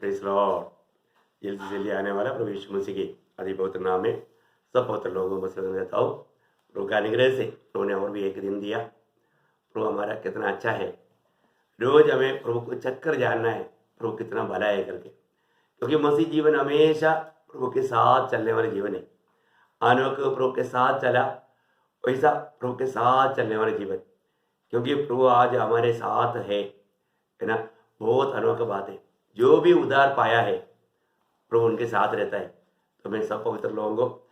Praise Lord. जल्दी से जल्दी आने वाला प्रभु यीशु मसीह के अति पवित्र नाम में सब पवित्र लोगों को सलाम देता हूँ। प्रभु का अनुग्रह से प्रभु ने और भी एक दिन दिया। प्रभु हमारा कितना अच्छा है। रोज हमें प्रभु को चक्कर जानना है, प्रभु कितना भला है करके, क्योंकि मसीह जीवन हमेशा प्रभु के साथ चलने वाला जीवन है। आनोक प्रभु के साथ चला, वैसा प्रभु के साथ चलने वाला जीवन, क्योंकि प्रभु आज हमारे साथ है ना। बहुत अनोखी बात है। जो भी उद्धार पाया है प्रभु उनके साथ रहता है। तो मैं सब पवित्र लोगों को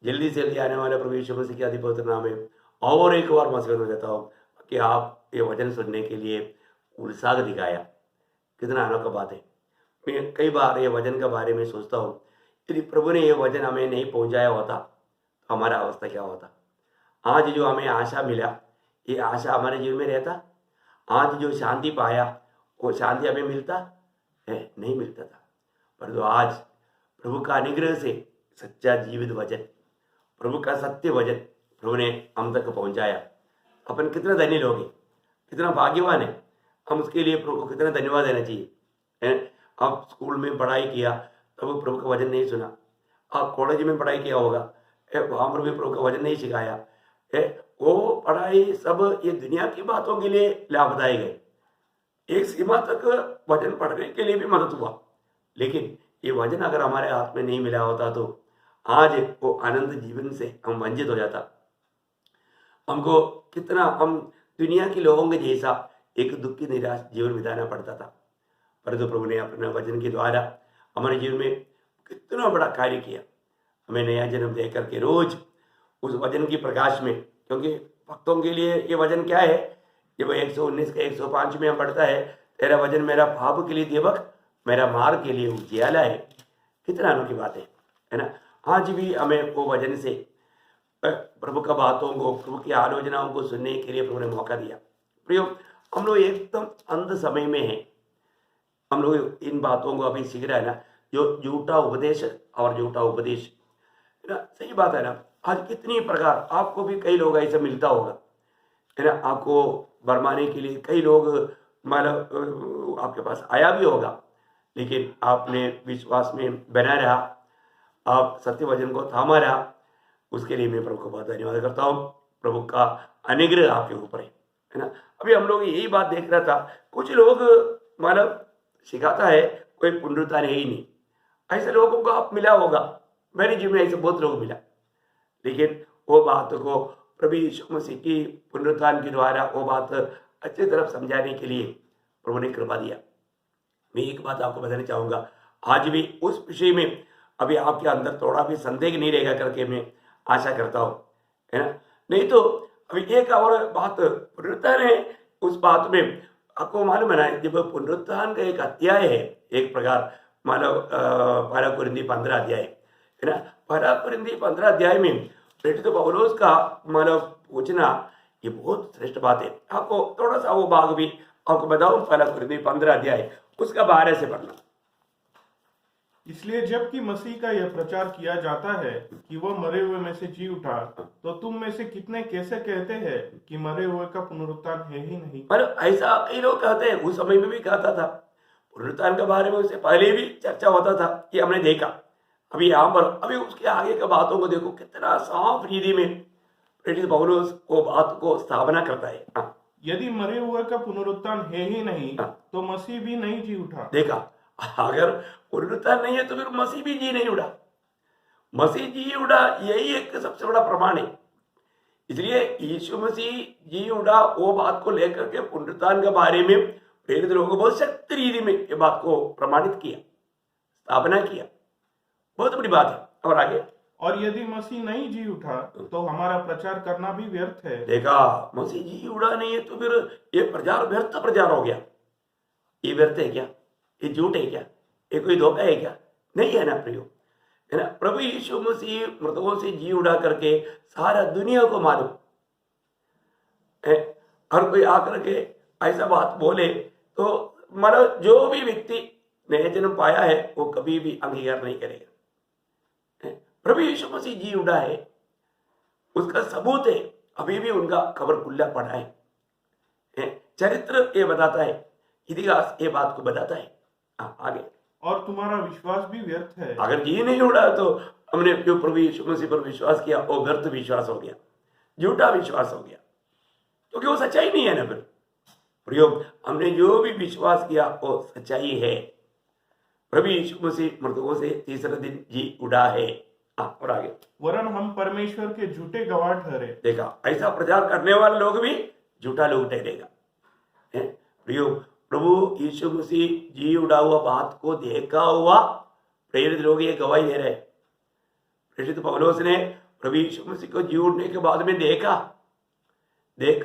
जल्दी से जल्दी आने वाले प्रभु यीशु मसीह के अति पवित्र नाम में और एक बार मशवरा देता हूँ कि आप ये वचन सुनने के लिए उत्साह दिखाया। कितना अनोखा बात है। मैं कई बार ये वचन के बारे में सोचता हूँ, यदि प्रभु ने ये वचन हमें नहीं पहुँचाया होता तो हमारा अवस्था क्या होता। आज जो हमें आशा मिला, ये आशा हमारे जीवन में रहता। आज जो शांति पाया, वो शांति हमें मिलता है? नहीं मिलता था। परंतु आज प्रभु का अनुग्रह से सच्चा जीवित वचन, प्रभु का सत्य वचन प्रभु ने हम तक पहुंचाया। अपन कितना धन्य लोग हैं, कितना भाग्यवान है। हम उसके लिए प्रभु को कितना धन्यवाद देना चाहिए। आप स्कूल में पढ़ाई किया तब प्रभु का वचन नहीं सुना, आप कॉलेज में पढ़ाई किया होगा, वहाँ पर भी प्रभु का वचन नहीं सिखाया। वो पढ़ाई सब ये दुनिया की बातों के लिए लाभदायक है। एक सीमा तक वचन पढ़ने के लिए भी मदद हुआ, लेकिन ये वचन अगर हमारे हाथ में नहीं मिला होता तो आज वो आनंद जीवन से हम वंचित हो जाता। हमको कितना हम दुनिया के लोगों के जैसा एक दुखी निराश जीवन बिताना पड़ता था। परंतु प्रभु ने अपने वचन के द्वारा हमारे जीवन में कितना बड़ा कार्य किया। हमें नया जन्म दे करके रोज उस वचन की प्रकाश में, क्योंकि भक्तों के लिए ये वचन क्या है, जब 119 का 105 में हम पढ़ता है, तेरा वचन मेरा पाप के लिए दीपक, मेरा मार्ग के लिए उजियाला है। कितना अनोखी बात है ना। आज भी हमें वो वचन से प्रभु का बातों को, प्रभु की आलोचनाओं को सुनने के लिए प्रभु ने मौका दिया। प्रियो, हम लोग एकदम अंध समय में हैं। हम लोग इन बातों को अभी सीख रहे हैं ना, जो झूठा उपदेश और झूठा उपदेश है ना। सही बात है ना। आज कितनी प्रकार, आपको भी कई लोग ऐसा मिलता होगा है ना। आपको भरमाने के लिए कई लोग मतलब आपके पास आया भी होगा, लेकिन आपने विश्वास में बना रहा, आप सत्य वचन को थामा रहा। उसके लिए मैं प्रभु को बहुत धन्यवाद करता हूँ। प्रभु का अनुग्रह आपके ऊपर है ना। अभी हम लोग यही बात देख रहा था, कुछ लोग मतलब सिखाता है कोई पुनरुत्थान है ही नहीं। ऐसे लोगों को आप मिला होगा, मेरे जीवन में ऐसे बहुत लोग मिला, लेकिन वो बात को प्रभु यीशु मसीह की पुनरुत्थान के द्वारा वो बात अच्छी तरफ समझाने के लिए प्रभु ने कृपा दिया। मैं एक बात आपको बताना चाहूँगा, आज भी उस विषय में अभी आपके अंदर थोड़ा भी संदेह नहीं रहेगा करके मैं आशा करता हूँ, है ना। नहीं तो अभी एक और बात पुनरुत्थान है, उस बात में आपको मालूम है ना, जब पुनरुत्थान का एक अध्याय है, एक प्रकार मानव 12 कुरिन्थी 15 अध्याय है ना। 12 कुरिन्थी 15 अध्याय में प्रेरित पौलुस का मानव पूछना, ये बहुत श्रेष्ठ बात है। आपको थोड़ा सा वो भाग भी आपको बताऊं, 12 कुरिन्थी 15 अध्याय उसका 12 से पढ़ना। इसलिए जबकि मसीह का यह प्रचार किया जाता है कि वह मरे हुए में से जी उठा, तो तुम में से कितने कैसे कहते हैं कि मरे हुए का पुनरुत्थान है ही नहीं। मतलब ऐसा कई लोग कहते हैं, उस समय में भी कहता था पुनरुत्थान के बारे में, उससे पहले भी चर्चा होता था कि हमने देखा। अभी यहाँ पर अभी उसके आगे के बातों को देखो, कितना साफ रीति में प्रेरित पौलुस वो बात को स्थापना करता है। यदि मरे हुए का पुनरुत्थान है ही नहीं, तो मसीह भी नहीं जी उठा। देखा, अगर पुनरुत्थान नहीं है तो फिर मसीह भी जी नहीं उठा। मसीह जी उठा, यही एक सबसे बड़ा प्रमाण है। इसलिए यीशु मसीह जी उठा, वो बात को लेकर के पुनरुत्थान के बारे में प्रेरित लोगों को बहुत सख्त रीति में ये बात को प्रमाणित किया, स्थापना किया। बहुत बड़ी बात है। और आगे, और यदि मसीह नहीं जी उठा तो हमारा प्रचार करना भी व्यर्थ है। देखा, मसीह जी उठा नहीं है तो फिर ये प्रचार व्यर्थ प्रचार हो गया। ये व्यर्थ है क्या? ये झूठ है क्या? ये कोई धोखा है क्या? नहीं है ना प्रियो, है ना। प्रभु यीशु मसीह मृतकों से जी उठा करके सारा दुनिया को मालूम है। हर कोई आकर के ऐसा बात बोले तो मतलब जो भी व्यक्ति नया जन्म पाया है वो कभी भी अंगीकार नहीं करेगा। प्रभु यीशु मसीह जी उठा है, उसका सबूत है। अभी भी उनका कब्र खुला पड़ा है। चरित्र ये बताता है, इतिहास ये बात को बताता है। आगे, और और तुम्हारा विश्वास भी व्यर्थ है। अगर जी नहीं उड़ा तो हमने जो प्रभु यीशु मसीह पर विश्वास किया वो व्यर्थ विश्वास हो गया, झूठा विश्वास हो गया, क्योंकि वो सच्चाई नहीं है ना। फिर प्रयोग हमने जो भी विश्वास किया वो सच्चाई है। प्रभु यीशु मसीह मृतकों से तीसरे दिन जी उड़ा है। और आगे, वरन हम परमेश्वर के झूठे गवाह ठहरे। देखा, ऐसा प्रचार करने वाले लोग भी झूठा लोग ठहरेगा। प्रयोग प्रभु यीशु मसीह जी उड़ा हुआ बात को देखा हुआ प्रेरित लोग ये गवाही दे रहे। प्रेरित पौलुस ने प्रभु यीशु मसीह को जी उठने के बाद में देखा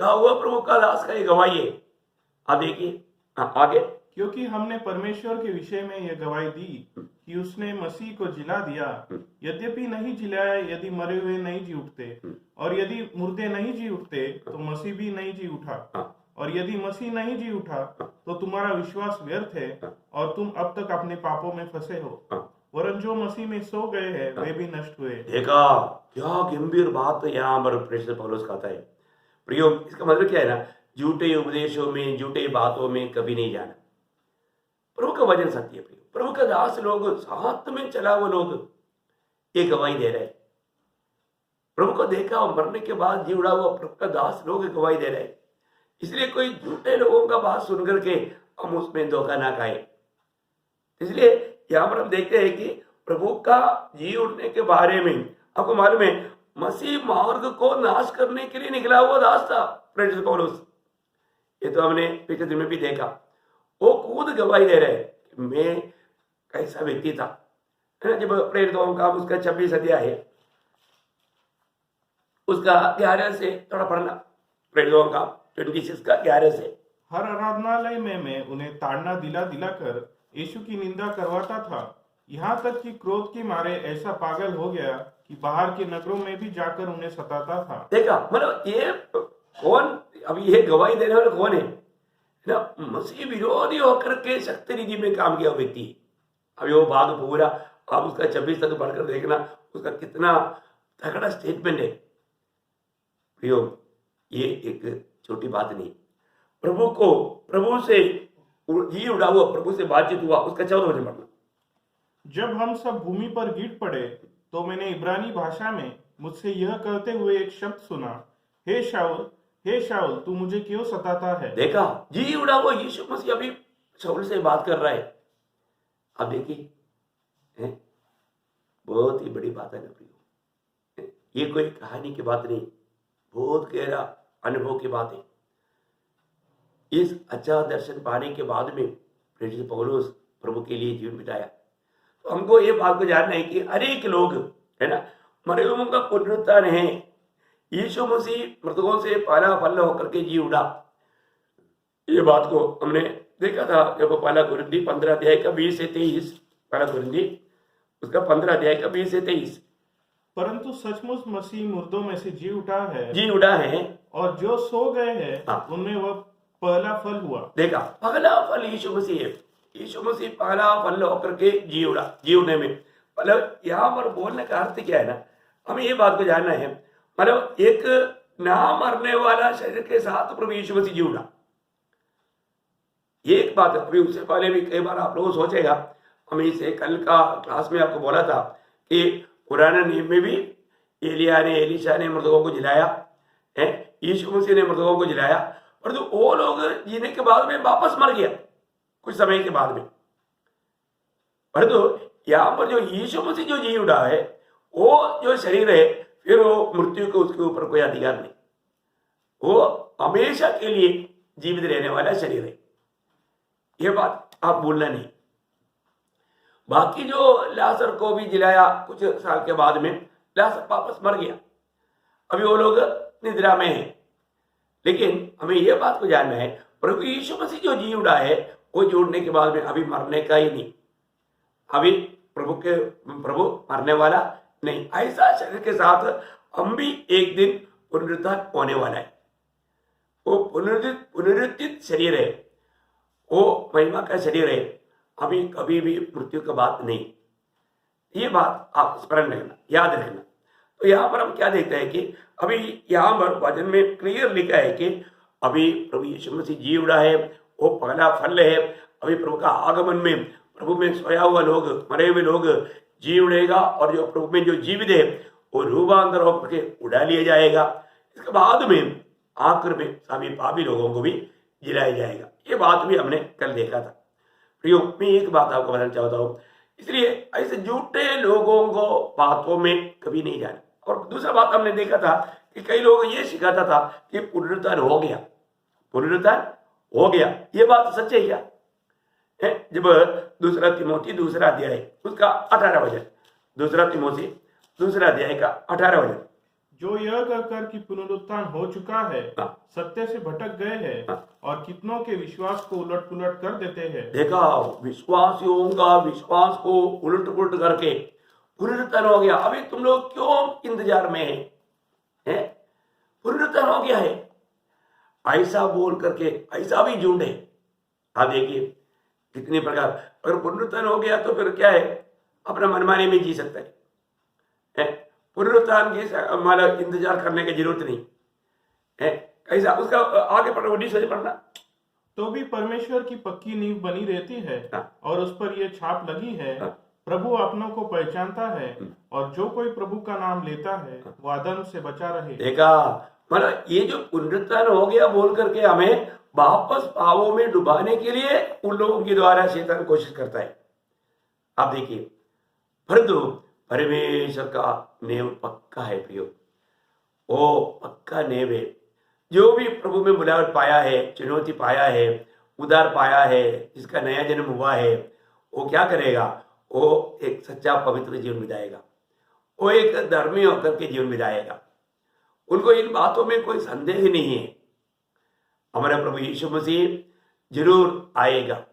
हुआ प्रभु का दास का ये गवाही है। आप देखिए आगे, क्योंकि हमने परमेश्वर के विषय में यह गवाही दी कि उसने मसीह को जिला दिया, यद्यपि नहीं जिलाया यदि मरे हुए नहीं जी उठते, और यदि मुर्दे नहीं जी उठते तो मसीह भी नहीं जी उठा, और यदि मसीह नहीं जी उठा तो तुम्हारा विश्वास व्यर्थ है और तुम अब तक अपने पापों में फंसे हो। वरन जो मसीह में सो गए हैं वे भी नष्ट हुए। देखा, क्या गंभीर बात यहाँ पर प्रेरित पौलुस कहता है। प्रयोग इसका मतलब क्या है ना, झूठे उपदेशों में झूठे बातों में कभी नहीं जाना। प्रभु का वचन सत्य है। प्रभु का दास लोग, साथ में चला वो लोग ये गवाही दे रहे। प्रभु को देखा और मरने के बाद जी उड़ा हुआ प्रभु का दास लोग गवाही दे रहे। इसलिए कोई झूठे लोगों का बात सुन करके हम उसमें धोखा ना खाए। इसलिए यहाँ पर हम देखते हैं कि प्रभु का जी उठने के बारे में आपको मालूम है, मसीह मार्ग को नाश करने के लिए निकला हुआ दास था प्रेरित पौलुस। ये तो हमने पिछले दिन में भी देखा। वो खुद गवाही दे रहे कि मैं कैसा व्यक्ति था, है ना। जब प्रेरितों का उसका 26 अध्याय है, उसका 11 से थोड़ा पढ़ना। प्रेरितों का 26 का 11 से। हर आराधनालय में मैं उन्हें ताड़ना दिलाकर यीशु की निंदा करवाता था, यहाँ तक कि क्रोध के मारे ऐसा पागल हो गया कि बाहर के नगरों में भी जाकर उन्हें सताता था। देखा, मतलब ये कौन, अभी ये गवाही देने वाला कौन है ना, मसीह विरोधी होकर के शक्ति निधि में काम किया व्यक्ति। अभी वो भाग पूरा आप उसका 26 तक पढ़कर देखना, उसका कितना तगड़ा स्टेटमेंट है। प्रयोग ये एक छोटी बात नहीं। प्रभु से जी उड़ा हुआ, प्रभु से बातचीत हुआ, उसका 14 वचन पढ़ना। जब हम सब भूमि पर गिर पड़े तो मैंने इब्रानी भाषा में मुझसे यह कहते हुए एक शब्द सुना, हे शाऊल तू मुझे क्यों सताता है। देखा, जी उड़ा हुआ यीशु मसीह अभी शाऊल से बात कर रहा है। अब देखिए, बहुत ही बड़ी बात है ना प्रियो, ये कोई कहानी की बात नहीं, बहुत गहरा अनुभव की बात है। इस अच्छा दर्शन पाने के बाद में प्रेरित पौलुस प्रभु के लिए जीवन बिताया। तो हमको ये बात को जानना है कि अनेक लोग, है ना, मरे हुओं का पुनरुत्थान है। यीशु मसीह मृतकों से पहला फल होकर के जी उड़ा। ये बात को हमने देखा था जब पहला कुरिन्थी 15 अध्याय का 20 से 23, पहला कुरिन्थी उसका 15 अध्याय का 20 से 23। परंतु सचमुच मसीह मुर्दों में से जी उड़ा है और जो सो गए हैं उनमें वह पहला फल हुआ। देखा, पहला फल यीशु मसीह है। यीशु मसीह पहला फल होकर के जी उड़ने में, मतलब यहाँ पर बोलने का अर्थ क्या है ना, हमें ये बात को जानना है। मतलब एक ना मरने वाला शरीर के साथ प्रभु यीशु मसीह जी उड़ा, ये एक बात है। अभी उससे पहले भी कई बार आप लोग सोचेगा, हम इसे कल का क्लास में आपको बोला था कि पुराने नियम में भी एलिशा ने मृतकों को जिलाया है, यीशु मसीह ने मृतकों को जिलाया, परंतु वो लोग जीने के बाद में वापस मर गया कुछ समय के बाद में। परंतु यहाँ पर जो यीशु मसीह जो जी उड़ा है, वो जो शरीर है, फिर वो मृत्यु को उसके ऊपर कोई अधिकार नहीं, वो हमेशा के लिए जीवित रहने वाला शरीर है। ये बात आप भूलना नहीं। बाकी जो लाजर को भी जिलाया कुछ साल के बाद में, लाजर वापस मर गया, अभी वो लोग निद्रा में हैं। लेकिन हमें यह बात को जानना है, प्रभु यीशु मसीह जो जी उड़ा है, वो जुड़ने के बाद में अभी मरने का ही नहीं, अभी प्रभु मरने वाला नहीं। ऐसा शरीर के साथ हम भी एक दिन पुनरुत्थान होने वाला है। वो पुनरुत्थित शरीर है, वो महिमा का शरीर है, अभी कभी भी मृत्यु का बात नहीं। ये बात आप स्मरण रखना, याद रखना। तो यहाँ पर हम क्या देखते हैं कि अभी यहाँ पर वचन में क्लियर लिखा है कि अभी प्रभु यीशु मसीह जी उड़ा है, वो पहला फल है। अभी प्रभु का आगमन में प्रभु में सोया हुआ लोग, मरे हुए लोग जी उड़ेगा, और जो प्रभु में जो जीवित है वो रूपांतर होकर के उड़ा लिया जाएगा। इसके बाद में आखिर में सभी पापी लोगों को भी जिलाया जाएगा। ये बात भी हमने कल देखा था। प्रियो, मैं एक बात आपको बताना चाहता हूँ, इसलिए ऐसे झूठे लोगों को बातों में कभी नहीं जाना। और दूसरा बात हमने देखा था कि कई लोग ये सिखाता था कि पुनरुत्थान हो गया, पुनरुत्थान हो गया। ये बात सच है क्या? जब दूसरा तिमोथी दूसरा अध्याय उसका 18 वचन, दूसरा तिमोथी दूसरा अध्याय का 18 वचन, जो यह कहकर कि पुनरुत्थान हो चुका है, हाँ। सत्य से भटक गए हैं, हाँ। और कितनों के विश्वास को उलट पुलट कर देते हैं। देखा, विश्वासियों का विश्वास को उलट पुलट करके पुनरुत्थान हो गया। अभी तुम लोग क्यों इंतजार में हैं? पुनरुत्थान हो गया है, ऐसा बोल करके ऐसा भी झूठ है। आप देखिए कितने प्रकार। अगर पुनरुत्थान हो गया तो फिर क्या है, अपना मनमानी में जी सकता है। पुनरुत्थान की मतलब इंतजार करने की जरूरत नहीं है। कैसा उसका आगे पढ़ो, पढ़ना तो भी परमेश्वर की पक्की नींव बनी रहती है, हाँ। और उस पर यह छाप लगी है, हाँ। प्रभु अपनों को पहचानता है, और जो कोई प्रभु का नाम लेता है वह अधर्म से बचा रहे। देखा, मतलब ये जो पुनरुत्थान हो गया बोल करके हमें वापस पापों में डुबाने के लिए उन लोगों के द्वारा शैतान कोशिश करता है। आप देखिए, परंतु परमेश्वर का नेम पक्का है प्रियो, वो पक्का नेम है। जो भी प्रभु में बुलावट पाया है, चुनौती पाया है, उद्धार पाया है, जिसका नया जन्म हुआ है, वो क्या करेगा? वो एक सच्चा पवित्र जीवन बिताएगा, वो एक धर्मी होकर के जीवन बिताएगा। उनको इन बातों में कोई संदेह नहीं है। हमारा प्रभु यीशु मसीह जरूर आएगा,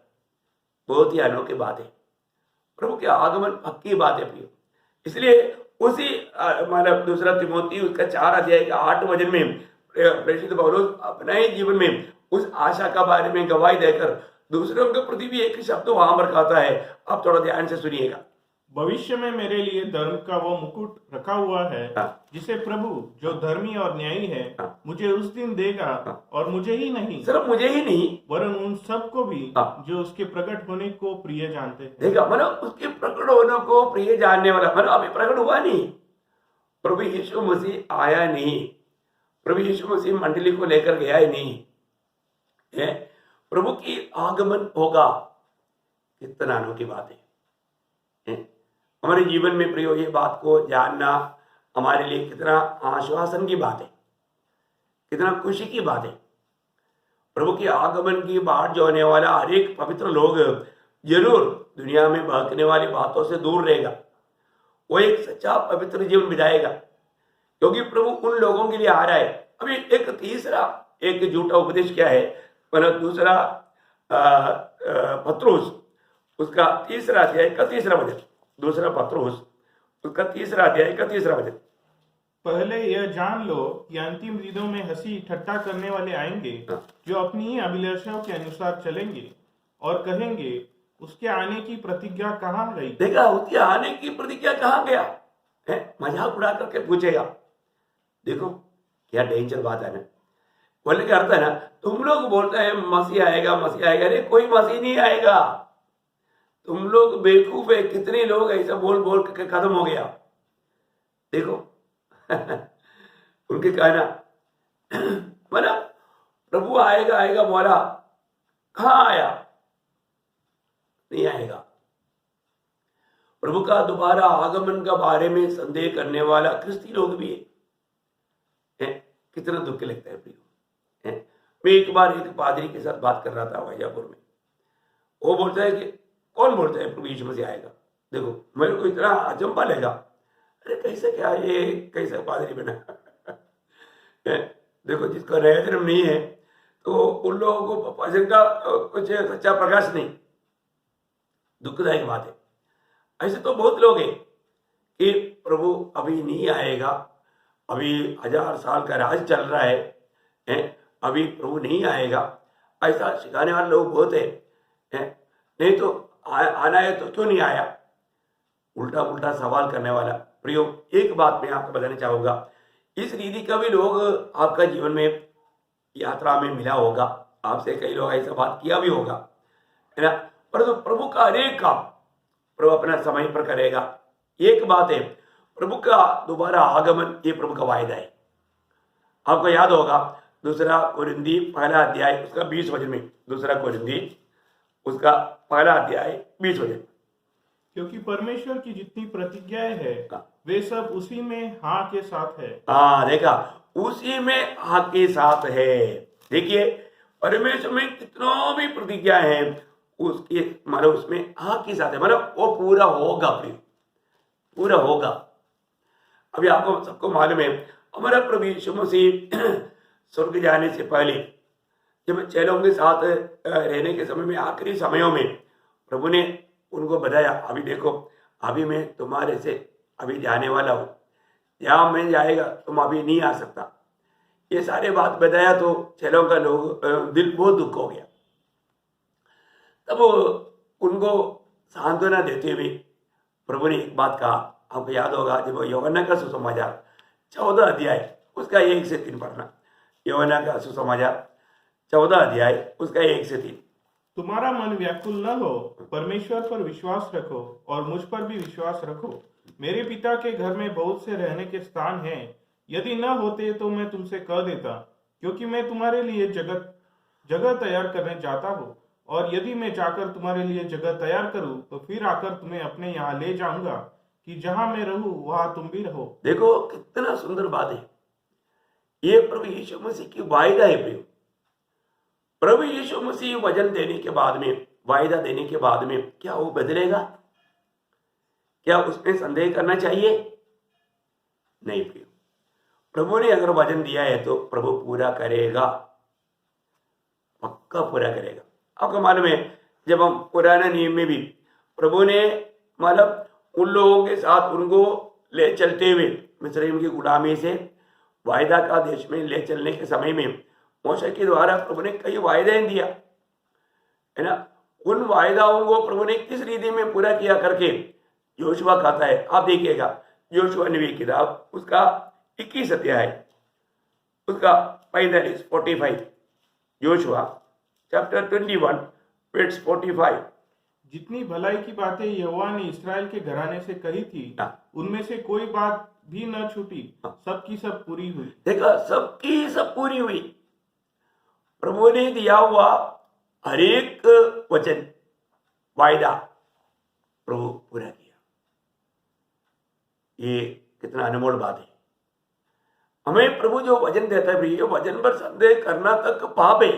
बहुत ही अनोखी बात है। प्रभु के आगमन पक्की बात है प्रियो। इसलिए उसी मतलब दूसरा तिमोथी उसका 4 अध्याय का 8 वचन में प्रेषित पौलुस अपने ही जीवन में उस आशा का बारे में गवाही देकर दूसरों के प्रति भी एक शब्द वहां पर कहता है। आप थोड़ा ध्यान से सुनिएगा। भविष्य में मेरे लिए धर्म का वो मुकुट रखा हुआ है, हाँ। जिसे प्रभु जो धर्मी और न्यायी है, हाँ। मुझे उस दिन देगा, हाँ। और मुझे ही नहीं, सिर्फ मुझे ही नहीं, वरन उन सबको भी हाँ। जो उसके प्रकट होने को प्रिय जानते हैं। देखा, मतलब उसके प्रकट होने को प्रिय जानने वाला, मतलब अभी प्रकट हुआ नहीं, प्रभु यीशु मसीह आया नहीं, प्रभु यीशु मसीह मंडली को लेकर गया ही नहीं है। प्रभु की आगमन होगा, कितना अनोखी बात है। हमारे जीवन में प्रियो ये बात को जानना हमारे लिए कितना आश्वासन की बात है, कितना खुशी की बात है। प्रभु के आगमन की बाट जो होने वाला हर एक पवित्र लोग जरूर दुनिया में बहकने वाली बातों से दूर रहेगा, वो एक सच्चा पवित्र जीवन बिताएगा, क्योंकि प्रभु उन लोगों के लिए आ रहा है। अभी एक तीसरा एक झूठा उपदेश क्या है, मतलब दूसरा पत्रुस उसका 3 अध्याय का 3 वचन, दूसरा पत्रुस उसका 3 अध्याय का 3 वचन। पहले यह जान लो कि अंतिम दिनों में हंसी ठट्टा करने वाले आएंगे, जो अपनी ही अभिलाषाओं के अनुसार चलेंगे और कहेंगे, उसके आने की प्रतिज्ञा कहाँ गई? देखा, उसके आने की प्रतिज्ञा कहाँ गया है? मजाक उड़ा करके पूछेगा। देखो क्या डेंजर बात है ना। बोलने का अर्थ है ना, तुम लोग बोलते हैं मसीह आएगा, मसीह आएगा, अरे कोई मसीह नहीं आएगा। तुम लोग बेवकूफ है, कितने लोग ऐसा बोल बोल के खत्म हो गया। देखो उनके कहना मतलब प्रभु आएगा आएगा बोला, कहाँ आया? नहीं आएगा। प्रभु का दोबारा आगमन का बारे में संदेह करने वाला क्रिस्ती लोग भी है। कितना दुख लगता है प्रियो। मैं एक बार एक पादरी के साथ बात कर रहा था वाजापुर में। वो बोलता है कि कौन बोलता है प्रभु यीशु मसीह आएगा? देखो मेरे को इतना अचंभा लगा, अरे कैसे, क्या ये कैसा पादरी बना? देखो जिसका नया जन्म नहीं है तो उन लोगों को वचन का कुछ सच्चा प्रकाश नहीं। दुखदायक बात है। ऐसे तो बहुत लोग हैं कि प्रभु अभी नहीं आएगा, अभी 1000 साल का राज चल रहा है, अभी प्रभु नहीं आएगा, ऐसा सिखाने वाले लोग बहुत है। नहीं तो आना है तो क्यों नहीं आया? उल्टा उल्टा सवाल करने वाला। प्रियो, एक बात मैं आपको बताना चाहूंगा, इस रीति का भी लोग आपका जीवन में यात्रा में मिला होगा, आपसे कई लोग ऐसा बात किया भी होगा, है ना। परंतु प्रभु का अनेक काम प्रभु अपना समय पर करेगा। एक बात है, प्रभु का दोबारा आगमन ये प्रभु का वायदा है। आपको याद होगा दूसरा कोरिन्थी पहला अध्याय उसका 20 वचन में, दूसरा कोरिन्थी उसका पहला अध्याय 20 वचन। क्योंकि परमेश्वर की जितनी प्रतिज्ञाएं है वे सब उसी में हाँ के साथ है। देखा, उसी में हाँ के साथ है। देखिए परमेश्वर में कितना भी प्रतिज्ञा है उसके मतलब उसमें हाँ के साथ है, मतलब वो पूरा होगा, पूरा होगा। अभी आपको सबको मालूम है हमारा प्रभु यीशु मसीह स्वर्ग जाने से पहले जब चेलों के साथ रहने के समय में आखिरी समयों में प्रभु ने उनको बताया, अभी देखो अभी मैं तुम्हारे से अभी जाने वाला हूँ, यहाँ मैं जाएगा तुम अभी नहीं आ सकता। ये सारे बात बताया तो चेलों का लोग दिल बहुत दुख हो गया। तब उनको सांत्वना देते हुए प्रभु ने एक बात कहा, आपको याद होगा जब यूहन्ना का सुसमाचार 14 अध्याय उसका 1 से 3 पढ़ना। यूहन्ना का सुसमाचार 14 अध्याय उसका 1 से 3। तुम्हारा मन व्याकुल न हो, परमेश्वर पर विश्वास रखो और मुझ पर भी विश्वास रखो। मेरे पिता के घर में बहुत से रहने के स्थान हैं, यदि न होते तो मैं तुमसे कह देता, क्योंकि मैं तुम्हारे लिए जगह तैयार करने जाता हूँ। और यदि मैं जाकर तुम्हारे लिए जगह तैयार करूँ तो फिर आकर तुम्हें अपने यहाँ ले जाऊंगा, कि जहां मैं रहूं वहां तुम भी रहो। देखो कितना सुंदर बात है, ये प्रभु यीशु मसीह की वायदा है। प्रिय प्रभु यीशु मसीह वचन देने के बाद में, वायदा देने के बाद में क्या वो बदलेगा? क्या उसमें संदेह करना चाहिए? नहीं प्रिय, प्रभु ने अगर वचन दिया है तो प्रभु पूरा करेगा, पक्का पूरा करेगा। आपको मालूम है जब हम पुराने नियम में भी प्रभु ने मतलब उन लोगों के साथ उनको ले चलते हुए मिस्र की गुलामी से वायदा का देश में ले चलने के समय में मूसा के द्वारा प्रभु ने कई वायदे दिया है ना। उन वायदाओं को प्रभु ने किस रीति में पूरा किया करके योशुआ कहता है, आप देखिएगा योशुआ नबी की किताब उसका 21 अध्याय उसका 45 योशुआ चैप्टर 21 वर्स 45। जितनी भलाई की बातें यहोवा ने इस्राएल के घराने से कही थी उनमें से कोई बात भी न छूटी, सबकी सब पूरी हुई। देखा, सबकी सब पूरी हुई। प्रभु ने दिया हुआ हर एक वचन वायदा प्रभु पूरा किया। ये कितना अनमोल बात है। हमें प्रभु जो वचन देता है प्रिय, वचन पर संदेह करना तक पाप है।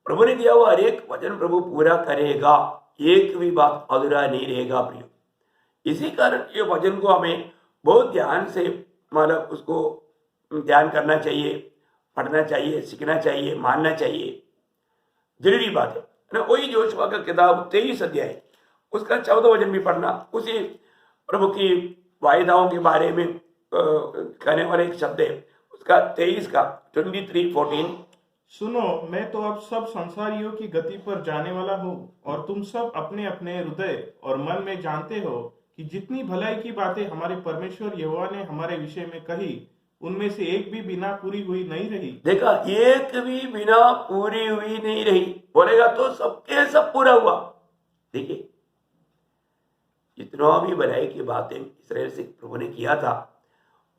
प्रभु ने दिया हुआ हर एक वचन प्रभु पूरा करेगा, एक भी बात अधूरा नहीं रहेगा प्रिय। इसी कारण ये वचन को हमें बहुत ध्यान से मतलब उसको ध्यान करना चाहिए, पढ़ना चाहिए, सीखना चाहिए, मानना चाहिए, जरूरी बात है ना। वही योशुआ का किताब 23 अध्याय उसका 14 वचन भी पढ़ना, उसी प्रभु की वायदाओं के बारे में कहने वाले एक शब्द है उसका 23 का 23:14। सुनो, मैं तो अब सब संसारियों की गति पर जाने वाला हूँ, और तुम सब अपने अपने हृदय और मन में जानते हो कि जितनी भलाई की बातें हमारे परमेश्वर यहोवा ने हमारे विषय में कही उनमें से एक भी बिना पूरी हुई नहीं रही। देखा, एक भी बिना पूरी हुई नहीं रही बोलेगा तो सबके सब पूरा हुआ। देखिए जितना भी भलाई की बातें इसराइल से प्रभु ने किया था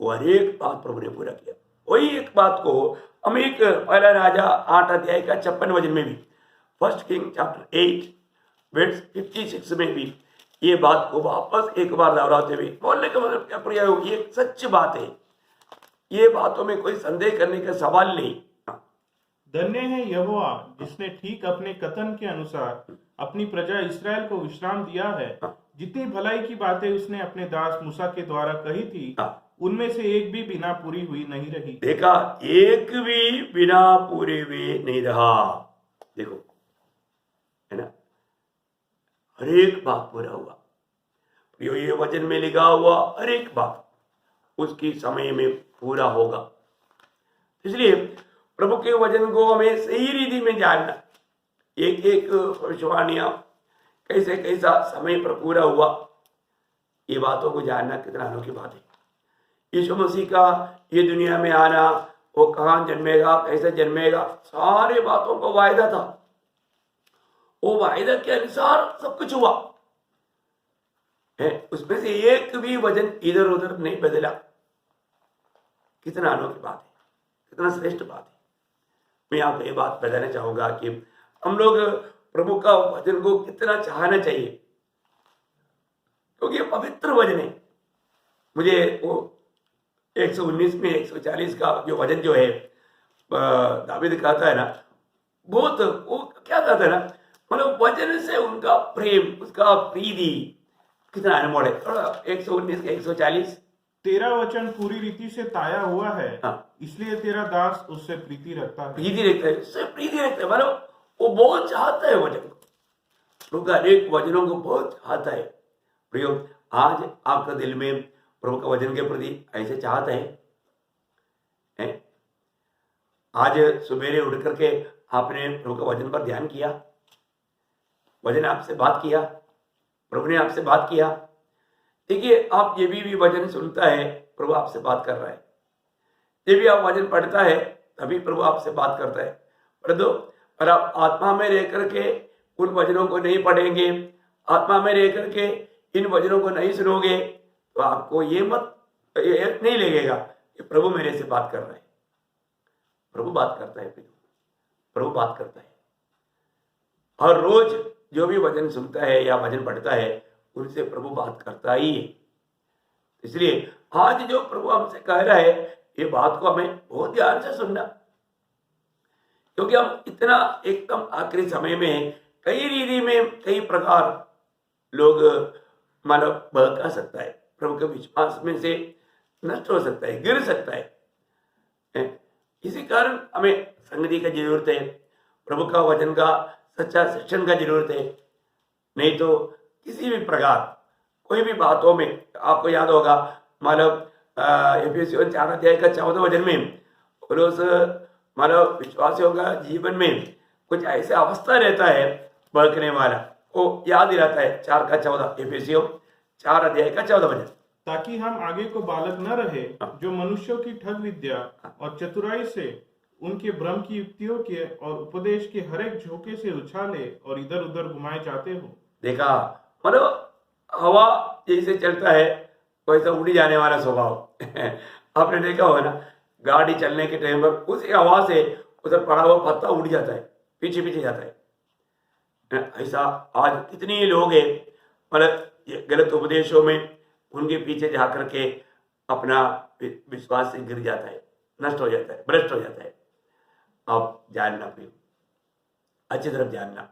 वो हर एक बात प्रभु ने पूरा किया। वही एक बात को हम एक पहला राजा 8 अध्याय का 56 वचन में भी, 1 किंग चैप्टर 8 वर्स 56 में भी ये बात को वापस एक बार दोहराते हुए बोलने का मतलब क्या प्रिय, ये सच बात है, ये बातों में कोई संदेह करने का सवाल नहीं। धन्य है यहोवा जिसने ठीक अपने कथन के अनुसार अपनी प्रजा इस्राएल को विश्राम दिया है। जितनी भलाई की बातें उसने अपने दास मूसा के द्वारा कही थी उनमें से एक भी बिना पूरी हुई नहीं रही। देखा, एक भी बिना पूरी हुई नहीं रहा। देखो है ना, हर एक बात पूरा हुआ। ये वचन में लिखा हुआ हर एक बात उसकी समय में पूरा होगा। इसलिए प्रभु के वचन को हमें सही रीति में जानना, एक एक भविष्यवाणियां कैसे कैसा समय पर पूरा हुआ, ये बातों को जानना कितना अनोखी बात है। यीशु मसीह का ये दुनिया में आना, वो कहाँ जन्मेगा, कैसे जन्मेगा, सारे बातों को वायदा था। वो वायदा के अनुसार सब कुछ हुआ है, उसमें से एक भी वजन इधर उधर नहीं बदला। कितना अनोखी बात है, कितना श्रेष्ठ बात है। मैं आपको ये बात बताना चाहूंगा कि हम लोग प्रभु का वचन को कितना चाहना चाहिए, क्योंकि ये पवित्र वचन है। मुझे वो 119 में 140 का जो वचन जो है दावीद कहता है ना, बहुत वो क्या कहता है ना, मतलब वचन से उनका प्रेम, उसका प्रीति कितना अनमोल है। 119 का 140, तेरा वचन पूरी रीति से ताया हुआ है, हाँ। इसलिए तेरा दास उससे प्रीति रखता है। प्रीति रखता है, उससे प्रीति रखता है, मतलब वो बहुत चाहता है वचन को, प्रभु का अनेक वचनों को बहुत चाहता है। प्रियो, आज आपका दिल में प्रभु का वचन के प्रति ऐसे चाहता है? आज सुबेरे उठ करके आपने प्रभु का वचन पर ध्यान किया, वचन आपसे बात किया, प्रभु ने आपसे बात किया। देखिए, आप ये भी वचन सुनता है, प्रभु आपसे बात कर रहा है। ये भी आप वचन पढ़ता है, तभी प्रभु आपसे बात करता है। परंतु अगर आप आत्मा में रह करके उन वचनों को नहीं पढ़ेंगे, आत्मा में रह करके इन वचनों को नहीं सुनोगे, तो आपको ये नहीं लगेगा कि प्रभु मेरे से बात कर रहा है। प्रभु बात करता है, प्रभु बात करता है। और रोज जो भी वचन सुनता है या वचन पढ़ता है, उनसे प्रभु बात करता ही है। इसलिए आज जो प्रभु हमसे कह रहा है, ये बात को हमें बहुत ध्यान से सुनना, क्योंकि हम इतना एकदम आखिरी समय में कई रीति में कई प्रकार लोग मतलब बहका सकता है, प्रभु के विश्वास में से नष्ट हो सकता है, गिर सकता है। इसी कारण हमें संगति की जरूरत है, प्रभु का वचन का सच्चा शिक्षण का जरूरत है। नहीं तो किसी भी प्रकार कोई भी बातों में, आपको याद होगा मतलब एफेसियों 4 अध्याय का 14 वचन में पौलुस मतलब विश्वासियों का जीवन में कुछ ऐसा अवस्था रहता है बहकने वाला, वो याद ही रहता है। 4 का 14, एफेसियों 4 अध्याय का 14 वचन, ताकि हम आगे को बालक न रहे, जो मनुष्यों की ठग विद्या और चतुराई से, उनके भ्रम की युक्तियों के और उपदेश के हर एक झोंके से उछाले और इधर उधर घुमाए जाते हो। देखा, मतलब हवा जैसे चलता है वैसा उड़ी जाने वाला स्वभाव। आपने देखा होगा ना, गाड़ी चलने के टाइम पर उसी हवा से उधर पड़ा हुआ पत्ता उड़ जाता है, पीछे पीछे जाता है। ऐसा आज कितने लोग हैं मतलब गलत उपदेशों में उनके पीछे जा करके अपना विश्वास से गिर जाता है, नष्ट हो जाता है, भ्रष्ट हो जाता है। आप जानना प्रिय, अच्छी तरफ जानना।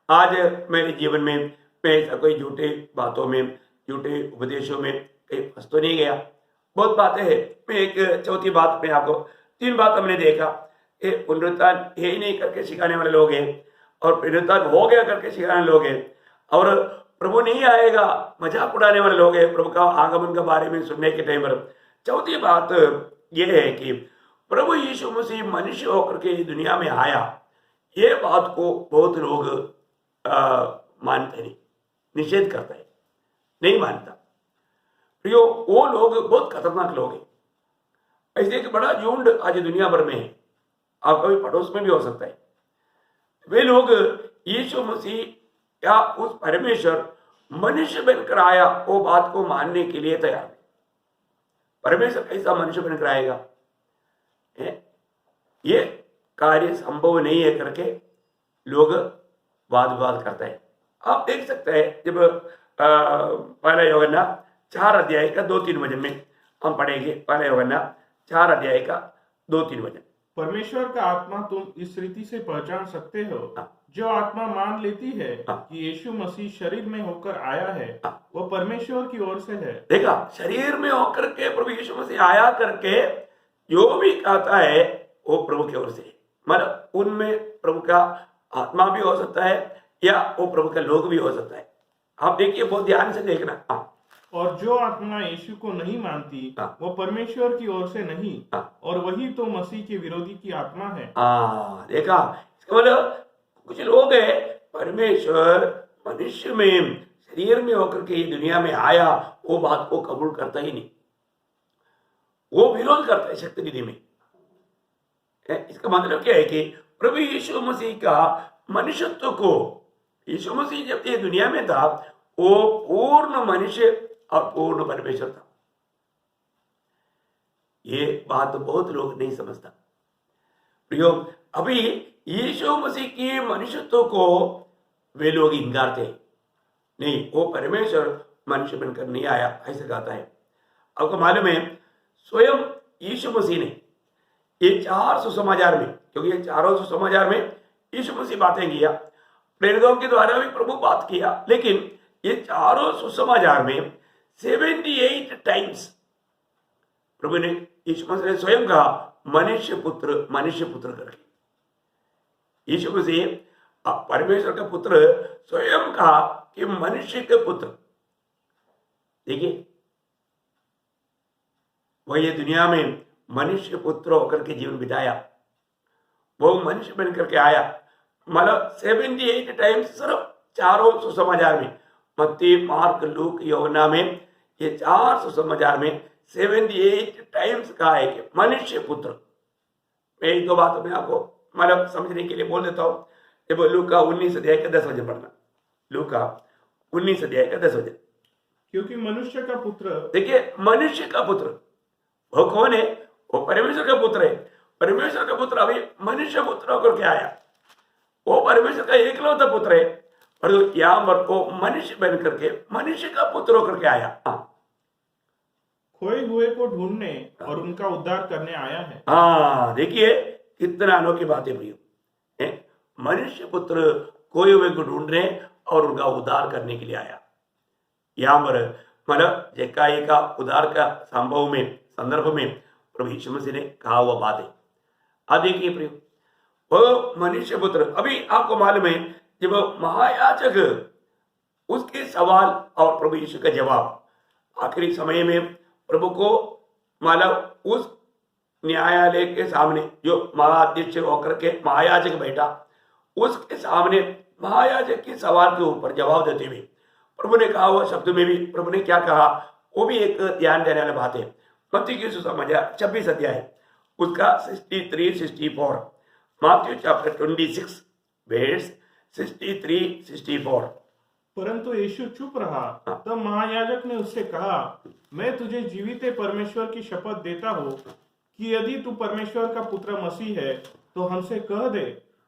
आज मेरे जीवन में मैं ऐसा कोई झूठे बातों में, झूठे उपदेशों में कहीं फंस तो नहीं गया। बहुत बातें हैं। मैं एक चौथी बात में आपको 3 बात हमने देखा, पुनरुत्थान है ही नहीं करके सिखाने वाले लोग हैं, और पुनरुत्थान हो गया करके सिखाने लोग हैं, और प्रभु नहीं आएगा मजाक उड़ाने वाले लोग हैं प्रभु का आगमन के बारे में सुनने के टाइम पर। चौथी बात यह है कि प्रभु यीशु मसीह मनुष्य होकर के दुनिया में आया, ये बात को बहुत लोग मानते नहीं, निषेध करते हैं, नहीं मानता। प्रियो, वो लोग बहुत खतरनाक लोग हैं। ऐसे एक बड़ा झुंड आज दुनिया भर में है, आपका भी पड़ोस में भी हो सकता है। वे लोग यीशु मसीह या उस परमेश्वर मनुष्य बनकर आया, वो बात को मानने के लिए तैयार है। परमेश्वर कैसा मनुष्य बनकर आएगा, ये कार्य संभव नहीं है करके लोग वाद विवाद करते हैं। आप देख सकते हैं, जब पहला यूहन्ना 4 अध्याय का 2-3 वचन में हम पढ़ेंगे। पहला यूहन्ना 4 अध्याय का 2-3 वचन। परमेश्वर का आत्मा तुम इस रीति से पहचान सकते हो, जो आत्मा मान लेती है कि यीशु मसीह शरीर में होकर आया है, वो परमेश्वर की ओर से है। देखा, शरीर में होकर के प्रभु यीशु मसीह आया करके जो भी कहता है वो प्रभु की ओर से, मतलब उनमें प्रभु का आत्मा भी हो सकता है या वो प्रभु का लोग भी हो सकता है। आप देखिए, बहुत ध्यान से देखना। और जो आत्मा यीशु को नहीं मानती वो परमेश्वर की ओर से नहीं, और वही तो मसीह के विरोधी की आत्मा है। देखा, इसका मतलब कुछ लोग हैं, परमेश्वर मनुष्य में शरीर में होकर के ये दुनिया में आया, वो बात को कबूल करता ही नहीं, वो विरोध करता है शक्ति विधि में। इसका मतलब क्या है कि प्रभु यीशु मसीह का मनुष्यत्व को यीशु मसीह जब ये दुनिया में था वो पूर्ण मनुष्य और पूर्ण परमेश्वर था। ये बात बहुत लोग नहीं समझता प्रियो। अभी यीशु मसीह की मनुष्यत्व को वे लोग इंकार थे, नहीं वो परमेश्वर मनुष्य बनकर नहीं आया ऐसा कहता है। आपको मालूम है स्वयं यीशु मसीह ने ये 4 सुसमाचार में, क्योंकि ये चारों सुसमाचार में यीशु मसीह बातें किया, प्रेरितों के द्वारा भी प्रभु बात किया, लेकिन ये चारों सुसमाचार में 78 टाइम्स प्रभु ने यीशु मसीह ने स्वयं कहा मनुष्य पुत्र करके। यीशु मसीह परमेश्वर का पुत्र स्वयं कहा कि मनुष्य के पुत्र। देखिए वह ये दुनिया में मनुष्य पुत्र होकर के जीवन बिताया, वो मनुष्य बन करके आया। मतलब 78 टाइम्स सिर्फ चारों सुसमाचार में, मत्ती, मार्क, लूक, यूहन्ना में, ये 4 सुसमाचार में 78 टाइम्स कहा है कि मनुष्य पुत्र। मैं एक दो बात में आपको मतलब समझने के लिए बोल देता हूँ। जब लूका 19 अध्याय का 10 वचन पढ़ना, लूका 19 अध्याय का 10 वचन। क्योंकि मनुष्य का पुत्र, देखिए मनुष्य का पुत्र वो कौन है? वो परमेश्वर का पुत्र है। परमेश्वर का पुत्र अभी मनुष्य पुत्र होकर के आया, वो परमेश्वर का एकलौता पुत्र है, और यहाँ पर वो मनुष्य बन करके मनुष्य का पुत्र होकर के आया। खोए हुए को ढूंढने और उनका उद्धार करने आया है। हाँ देखिए कितना अनोखी बात है भैया। मनुष्य पुत्र खोए हुए को ढूंढने और उनका उद्धार करने के लिए आया। यहाँ पर मतलब जक्काई का उद्धार का संभव में संदर्भ में प्रभु यीशु मसीह ने कहा हुआ बात है। अब देखिए प्रिय, वो मनुष्य पुत्र, अभी आपको मालूम है जब महायाजक उसके सवाल और प्रभु यीशु का जवाब आखिरी समय में प्रभु को मतलब उस न्यायालय के सामने जो महाअध्यक्ष होकर के महायाजक बैठा, उसके सामने महायाजक के सवाल के ऊपर जवाब देते हुए प्रभु ने कहा हुआ शब्द में भी प्रभु ने क्या कहा वो भी एक ध्यान देने वाली बात है। मत्ती की सुसमाचार 26 अध्याय उसका 63-64, माथ्यू चैप्टर 26 वर्स 63-64। परंतु यीशु चुप रहा। तब महायाजक ने उससे कहा, मैं तुझे जीवित परमेश्वर की शपथ देता हूँ कि यदि तू परमेश्वर का पुत्र मसीह है तो हमसे कह दे।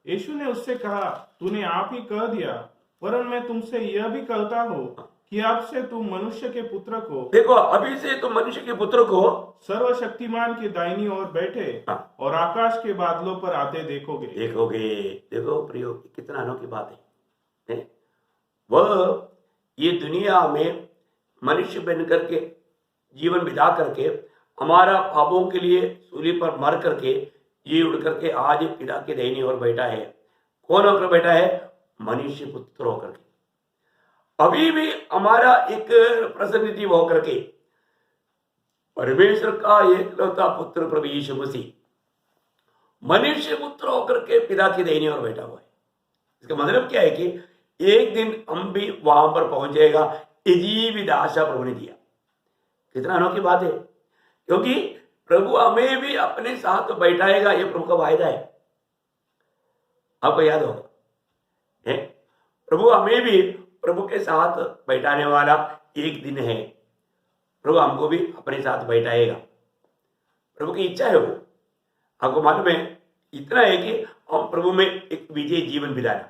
यीशु ने उससे कहा, तूने आप ही कह दिया, वरन मैं तुमसे यह भी कहता हूँ कि अब से तुम मनुष्य के पुत्र को, देखो अभी से तुम मनुष्य के पुत्र को सर्वशक्तिमान की दाहिनी ओर बैठे और आकाश के बादलों पर आते देखोगे। देखो प्रियो कितना अनोखी बात है। वह ये दुनिया में मनुष्य बन करके जीवन बिता करके हमारा पापों के लिए सूली पर मर करके जी उड़ करके आज पिता के दाहिनी ओर बैठा है। कौन होकर बैठा है? मनुष्य पुत्र होकर के। अभी भी हमारा एक प्रतिनिधि होकर के परमेश्वर का एकलौता पुत्र प्रभु यीशु मसीह मनुष्य पुत्र होकर के पिता की दाहिनी ओर बैठा हुआ है। इसका मतलब क्या है कि एक दिन हम भी वहां पर पहुंच जाएगा, ये जीवित आशा प्रभु ने दिया। कितना अनोखी बात है, क्योंकि प्रभु हमें भी अपने साथ बैठाएगा, ये प्रभु का वायदा है। आपको याद होगा प्रभु हमें भी प्रभु के साथ बैठाने वाला एक दिन है। प्रभु हमको भी अपने साथ बैठाएगा, प्रभु की इच्छा है वो। आपको मालूम है इतना है कि हम प्रभु में एक विजय जीवन बिताना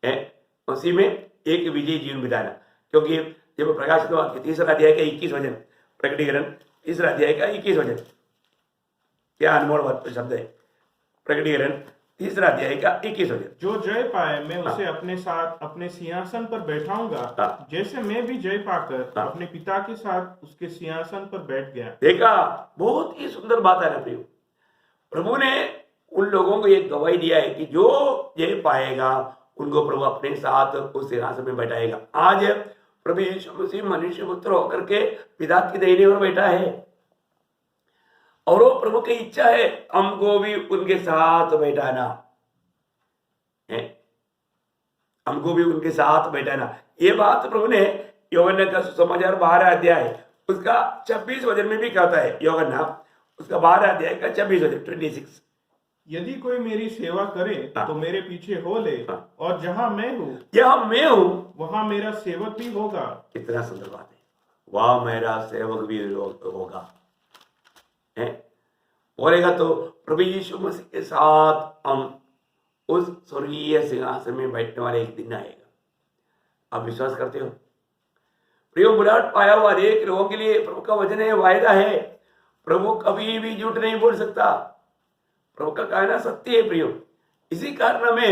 है, उसी में एक विजय जीवन बिताना। क्योंकि जब प्रकाशित वाक्य 3 अध्याय का 21 वचन, प्रकटीकरण 3 अध्याय का 21 वचन, क्या अनमोल शब्द है। प्रकटीकरण 3 अध्याय का 21 वचन, जो जय पाए मैं उसे अपने साथ अपने सिंहासन पर बैठाऊंगा, जैसे मैं भी जय पाकर अपने पिता के साथ उसके सिंहासन पर बैठ गया। देखा, बहुत ही सुंदर बात है ना प्रियो। प्रभु ने उन लोगों को एक गवाही दिया है कि जो जय पाएगा उनको प्रभु अपने साथ उस सिंहासन में बैठाएगा। आज प्रभु यीशु मसीह मनुष्य पुत्र होकर के पिता की दाहिनी ओर बैठा है, और वो प्रभु की इच्छा है हमको भी उनके साथ बैठाना है, हमको भी उनके साथ बैठाना। ये बात प्रभु ने यूहन्ना का सुसमाचार 12 अध्याय उसका 26 वचन में भी कहता है। यूहन्ना उसका 12 अध्याय का 26 वचन 26, यदि कोई मेरी सेवा करे हाँ। तो मेरे पीछे हो ले, हाँ। और जहां मैं हूँ यह मैं हूं, वहां मेरा सेवक भी होगा। कितना सुंदर बात है। वह मेरा सेवक भी होगा, है बोलेगा तो प्रभु यीशु मसीह के साथ हम उस स्वर्गीय सिंहासन में बैठने वाले एक दिन आएगा। आप विश्वास करते हो? प्रियो, बुलाहट पाया हुआ अनेक लोगों के लिए प्रभु का वचन है, वायदा है। प्रभु कभी भी झूठ नहीं बोल सकता। प्रभु का कहना सत्य है प्रियो। इसी कारण हमें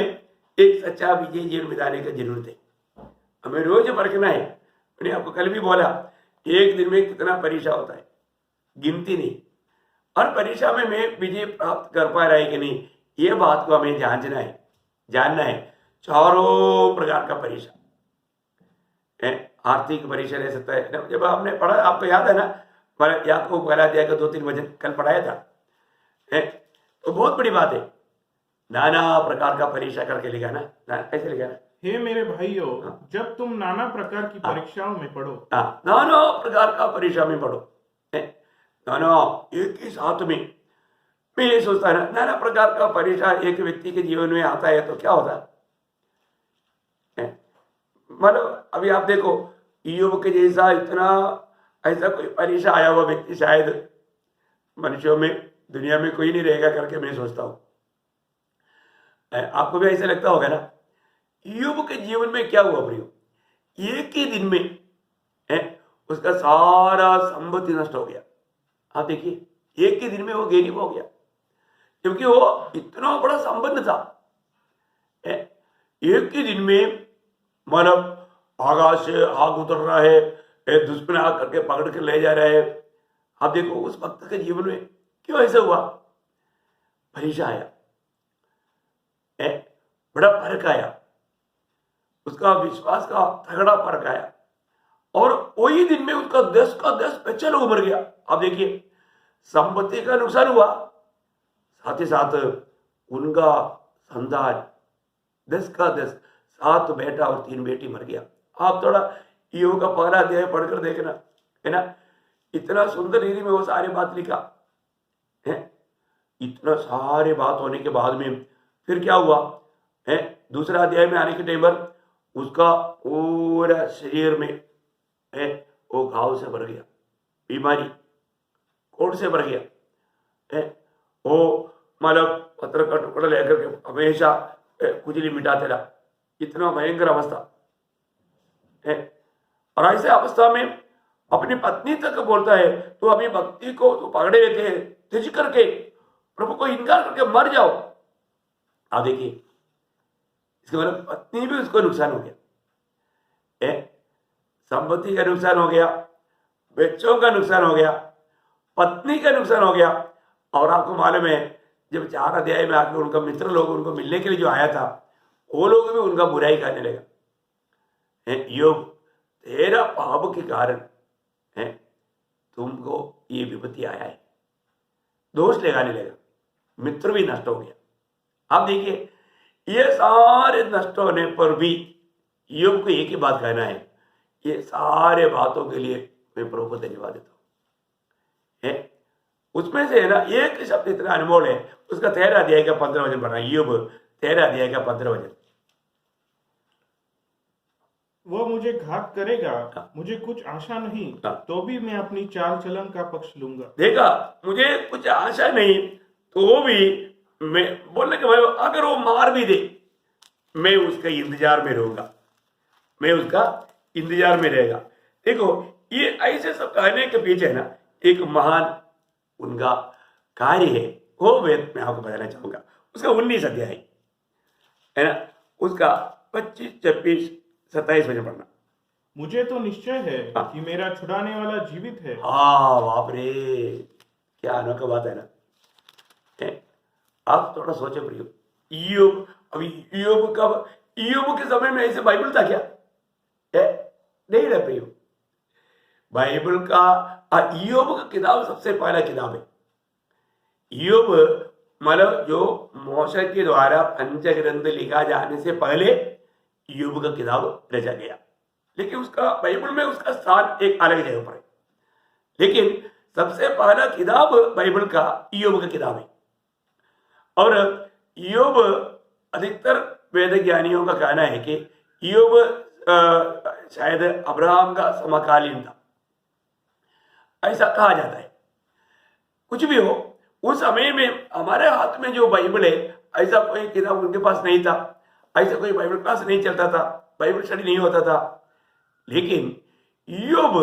एक सच्चा विजय जीवन बिताने की जरूरत है। हमें रोज परखना है। मैंने आपको कल भी बोला, एक दिन में कितना परीक्षा होता है, गिनती नहीं। हर परीक्षा में मैं विजय प्राप्त कर पा रहा है कि नहीं, ये बात को हमें जानना है। चारों प्रकार का परीक्षा है। आर्थिक परीक्षा ले सकता है। जब आपने पढ़ा, आपको याद है ना, याकूब पहला अध्याय का 2-3 वचन कल पढ़ाया था, है तो बहुत बड़ी बात है। नाना प्रकार का परीक्षा करके लिखा ना, कैसे लिखा ना, हे मेरे भाइयों, जब तुम नाना प्रकार की परीक्षाओं में पढ़ो। नाना प्रकार का परीक्षा में पढ़ो, नाना एक ही साथ में। मैं ये सोचता है ना, नाना प्रकार का परीक्षा एक व्यक्ति के जीवन में आता है तो क्या होता है? मतलब अभी आप देखो, ईयोब के जैसा इतना ऐसा कोई परीक्षा आया हुआ व्यक्ति शायद मनुष्यों में, दुनिया में कोई नहीं रहेगा करके मैं सोचता हूं। आपको भी ऐसा लगता होगा ना? ईयोब के जीवन में क्या हुआ प्रियो? एक ही दिन में उसका सारा संपत्ति नष्ट हो गया। आप देखिए, एक ही दिन में वो गरीब हो गया, क्योंकि वो इतना बड़ा संपन्न था। एक ही दिन में मतलब आकाश से आग उतर रहा है, दुश्मन आग करके पकड़ के ले जा रहे हैं। आप देखो उस भक्त के जीवन में क्यों ऐसा हुआ? परीक्षा आया, बड़ा फर्क आया, उसका विश्वास का तगड़ा फर्क आया, और वही दिन में उसका 10 का 10 बच्चा लोग मर गया। आप देखिए, संपत्ति का नुकसान हुआ, साथ ही साथ उनका संतान 10 का 10, 7 बेटा और 3 बेटी मर गया। आप थोड़ा ईयोब का पहला अध्याय पढ़कर देखना, है ना, इतना सुंदर रीति में वो सारी बात लिखा है। इतना सारे बात होने के बाद में फिर क्या हुआ है? दूसरा अध्याय में आने के टाइम पर उसका पूरा शरीर में वो घाव से भर गया, बीमारी कोट से भर गया। वो मतलब पत्थर का टुकड़ा लेकर के हमेशा खुजली मिटाते रहा। इतना भयंकर अवस्था है। और ऐसे अवस्था में अपनी पत्नी तक बोलता है, तो अभी भक्ति को तो पकड़े रहते हैं, त्यज करके प्रभु को इनकार करके मर जाओ। आप देखिए, इसके मतलब पत्नी भी उसको नुकसान हो गया, संपत्ति का नुकसान हो गया, बच्चों का नुकसान हो गया, पत्नी का नुकसान हो गया। और आपको मालूम है, जब 4 अध्याय में आकर उनका मित्र लोग उनको मिलने के लिए जो आया था, वो लोग भी उनका बुराई करने लगा। ईयोब, तेरा पाप के कारण तुमको ये विपत्ति आया है, दोष लगाने लगा, मित्र भी नष्ट हो गया। आप देखिए, ये सारे नष्ट होने पर भी ईयोब को एक ही बात कहना है, ये सारे बातों के लिए मैं प्रभु को धन्यवाद देता हूं। उसमें से है ना, एक शब्द इतना अनमोल है, उसका 13 अध्याय का 15 वचन पढ़ना। ईयोब 13 अध्याय का 15 वचन। वो मुझे घात करेगा, मुझे कुछ आशा नहीं, तो भी मैं अपनी चाल चलन का पक्ष लूंगा। देखा, मुझे कुछ आशा नहीं तो भी मैं बोलने के भाई, अगर वो मार भी दे, मैं उसका इंतजार में रहूंगा, मैं उसका इंतजार में रहेगा। देखो, ये ऐसे सब कहने के पीछे है ना, एक महान उनका कार्य है। वो वेद मैं आपको बताना चाहूंगा। उसका 19 अध्याय है ना, उसका 25, 26, 27 वचन पढ़ना। मुझे तो निश्चय है कि मेरा छुड़ाने वाला जीवित है। हाँ, बाप रे, क्या अनोखा बात है ना। आप थोड़ा सोचो प्रियो, ईयोब, अभी ईयोब के समय में ऐसे बाइबल था क्या? नहीं रहा प्रियो। बाइबल का ईयोब का किताब सबसे पहला किताब है। ईयोब मतलब जो मूसा के द्वारा पंचग्रंथ लिखा जाने से पहले ईयोब का किताब रचा गया, लेकिन उसका बाइबल में उसका स्थान एक अलग जगह पर है। लेकिन सबसे पहला किताब बाइबल का ईयोब का किताब है। और ईयोब, अधिकतर वेद ज्ञानियों का कहना है कि ईयोब शायद अब्राहम का समकालीन था, ऐसा कहा जाता है। कुछ भी हो, उस समय में हमारे हाथ में जो बाइबल है, ऐसा कोई किताब उनके पास नहीं था, ऐसा कोई बाइबल क्लास नहीं चलता था, बाइबल स्टडी नहीं होता था। लेकिन ईयोब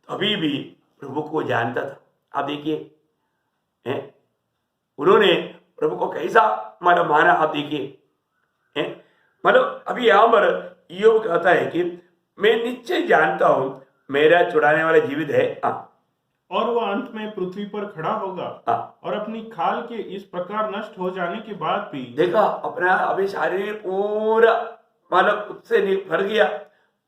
अभी भी प्रभु को जानता था। आप देखिए, उन्होंने प्रभु को कैसा माना, आप देखिए, मतलब अभी यहां पर ईयोब कहता है कि मैं निश्चय जानता हूं मेरा छुड़ाने वाला जीवित है, और वह अंत में पृथ्वी पर खड़ा होगा, और अपनी खाल के इस प्रकार नष्ट हो जाने के बाद भी। देखा, अपना अभी शारीर पूरा मतलब उससे भर गया,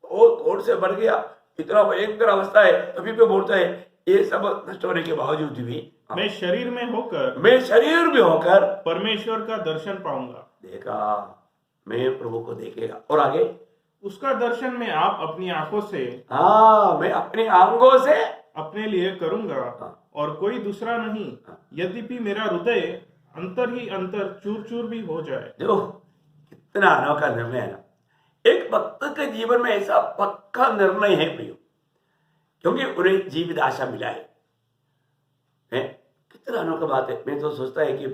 और थोड़ से भर गया, इतना भयंकर अवस्था है, अभी भी बोलता है ये सब नष्ट होने के बावजूद भी मैं शरीर में होकर परमेश्वर का दर्शन पाऊंगा। देखा, मैं प्रभु को देखेगा। और आगे, उसका दर्शन में आप अपनी आंखों से, मैं अपनी आंखों से अपने लिए करूंगा, और कोई दूसरा नहीं, यद्यपि मेरा हृदय अंतर ही अंतर चूर चूर भी हो जाए। देखो कितना अनोखा निर्णय है ना। एक भक्त के जीवन में ऐसा पक्का निर्णय है प्रियो, क्योंकि उन्हें जीवित आशा मिला है। कितना अनोखा बात है। मैं तो सोचता है कि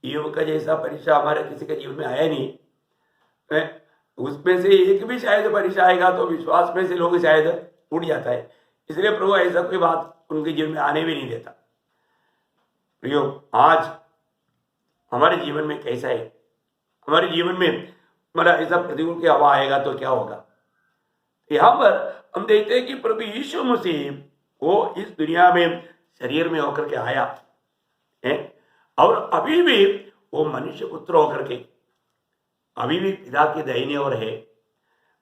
ईयोब का जैसा परीक्षा हमारे किसी के जीवन में आया नहीं, उसमें से एक भी शायद परीक्षा आएगा तो विश्वास में से लोग शायद उड़ जाता है। इसलिए प्रभु ऐसा कोई बात उनके जीवन में आने भी नहीं देता। प्रियो, आज हमारे जीवन में कैसा है, हमारे जीवन में हमारा ऐसा प्रतिकूल की हवा आएगा तो क्या होगा। यहां पर हम देखते हैं कि प्रभु यीशु मसीह वो इस दुनिया में शरीर में होकर के आया है, और अभी भी वो मनुष्य पुत्र होकर के अभी भी पिता की दाहिनी ओर है।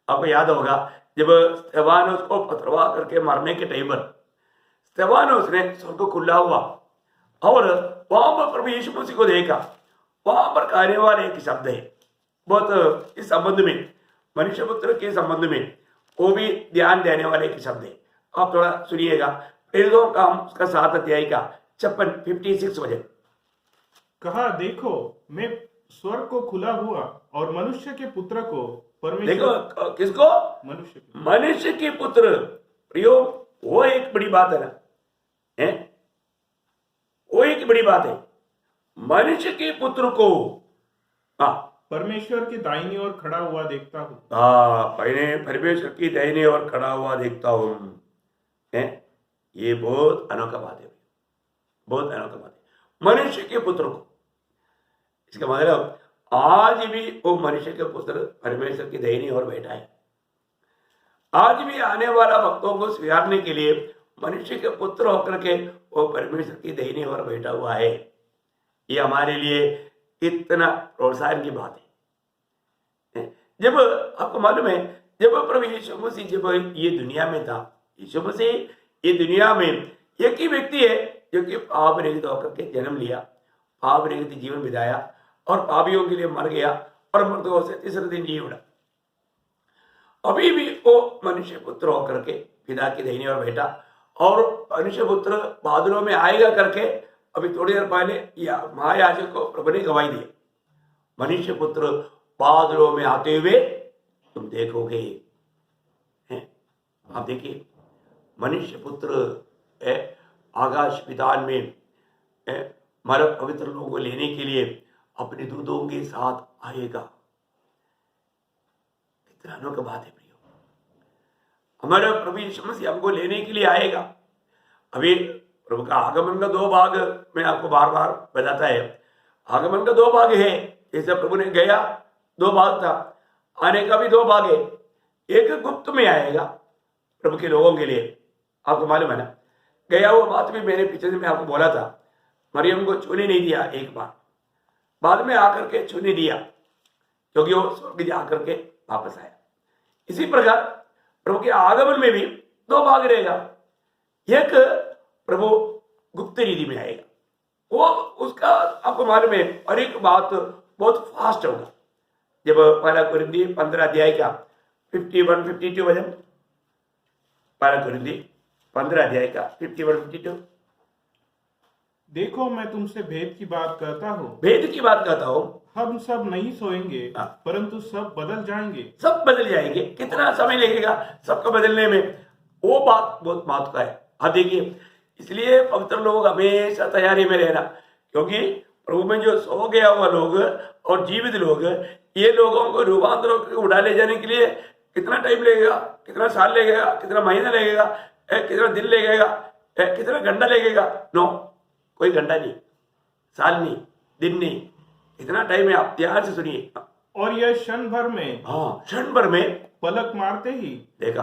आपको याद होगा जब स्तेफानोस को पथरवा करके मारने के टाइम पर स्तेफानोस ने स्वर्ग खुला हुआ, और वहां पर प्रभु यीशु मसीह को देखा। वहां पर कहने वाले एक शब्द है, बहुत इस संबंध में, मनुष्य पुत्र के संबंध में वो भी ध्यान देने वाले एक शब्द है। आप थोड़ा सुनिएगा, प्रेरितों का उसका 7 अध्याय का 56 वचन। कहा, देखो मैं स्वर्ग को खुला हुआ, और मनुष्य के पुत्र को परमेश्वर। देखो किसको? मनुष्य के पुत्र। प्रियो, वो एक बड़ी बात है ना, वो एक बड़ी बात है। मनुष्य के पुत्र को परमेश्वर की दाहिनी ओर खड़ा हुआ देखता हूँ। परमेश्वर की दाहिनी ओर खड़ा हुआ देखता हूँ। ये बहुत अनोखा बात है, बहुत अनोखा बात है। मनुष्य के पुत्र को, इसका मतलब आज भी वो मनुष्य के पुत्र परमेश्वर की दाहिनी ओर बैठा है। आज भी आने वाला भक्तों को स्वीकारने के लिए मनुष्य के पुत्र होकर के वो परमेश्वर की दाहिनी ओर बैठा हुआ है। ये हमारे लिए इतना प्रोत्साहन की बात है। जब आपको मालूम है, जब प्रभु यीशु मसीह जब ये दुनिया में था, यीशु मसीह ये दुनिया में एक ही व्यक्ति है जो कि पाप रहित होकर के जन्म लिया, पाप रहित जीवन बिताया, और पापियों के लिए मर गया, और मृतकों से तीसरे दिन जी उठा। अभी भी वो मनुष्य पुत्र होकर के पिता की दाहिनी ओर बैठा, और मनुष्य पुत्र बादलों में आएगा करके अभी थोड़ी देर पहले महायाजक को प्रभु ने गवाही दी, मनुष्य पुत्र बादलों में आते हुए तुम देखोगे। आप देखिए, मनुष्य पुत्र आकाश विधान में हमारे पवित्र लोगों को लेने के लिए अपने दूतों के साथ आएगा। कितना अनोखी बात है प्रियो, हमारा प्रभु यीशु मसीह हमको लेने के लिए आएगा। अभी प्रभु का आगमन का 2 भाग मैं आपको बार बार बताता है। आगमन का 2 भाग है, जैसे प्रभु ने गया 2 भाग था, आने का भी 2 भाग है। एक गुप्त में आएगा प्रभु के लोगों के लिए, आपको मालूम है ना। गया वो बात भी मैंने पिछले दिन में आपको बोला था, मरियम को छूने नहीं दिया एक बार, बाद में आकर के छूने दिया, क्योंकि वो स्वर्ग जाकर के वापस आया। इसी प्रकार प्रभु के आगमन में भी 2 भाग रहेगा। एक प्रभु गुप्त रीति में आएगा, वो उसका आपको मालूम है, और एक बात बहुत फास्ट होगा। जब 1 कोरिन्थी 15 अध्याय का 51-52 वचन, 1 कोरिन्थी 15 अध्याय का 51-52। देखो मैं तुमसे भेद की बात कहता हूँ, भेद की बात कहता हूँ, हम सब नहीं सोएंगे, हाँ। परंतु सब बदल जाएंगे। सब बदल जाएंगे। कितना समय लगेगा सबको बदलने में, वो बात बहुत महत्व का है। हाँ देखिए, इसलिए पवित्र लोग हमेशा तैयारी में रहना, क्योंकि प्रभु में जो सो गया हुआ लोग और जीवित लोग, ये लोगों को रूपांतर होकर उठा ले जाने के लिए कितना टाइम लगेगा, कितना साल लगेगा, कितना महीना लगेगा, कितना दिन लगेगा, कितना घंटा लगेगा? नो, कोई घंटा नहीं, साल नहीं, दिन नहीं, इतना टाइम है। आप ध्यान से सुनिए। और यह क्षण भर में, हाँ, क्षण भर में। पलक मारते ही। देखा,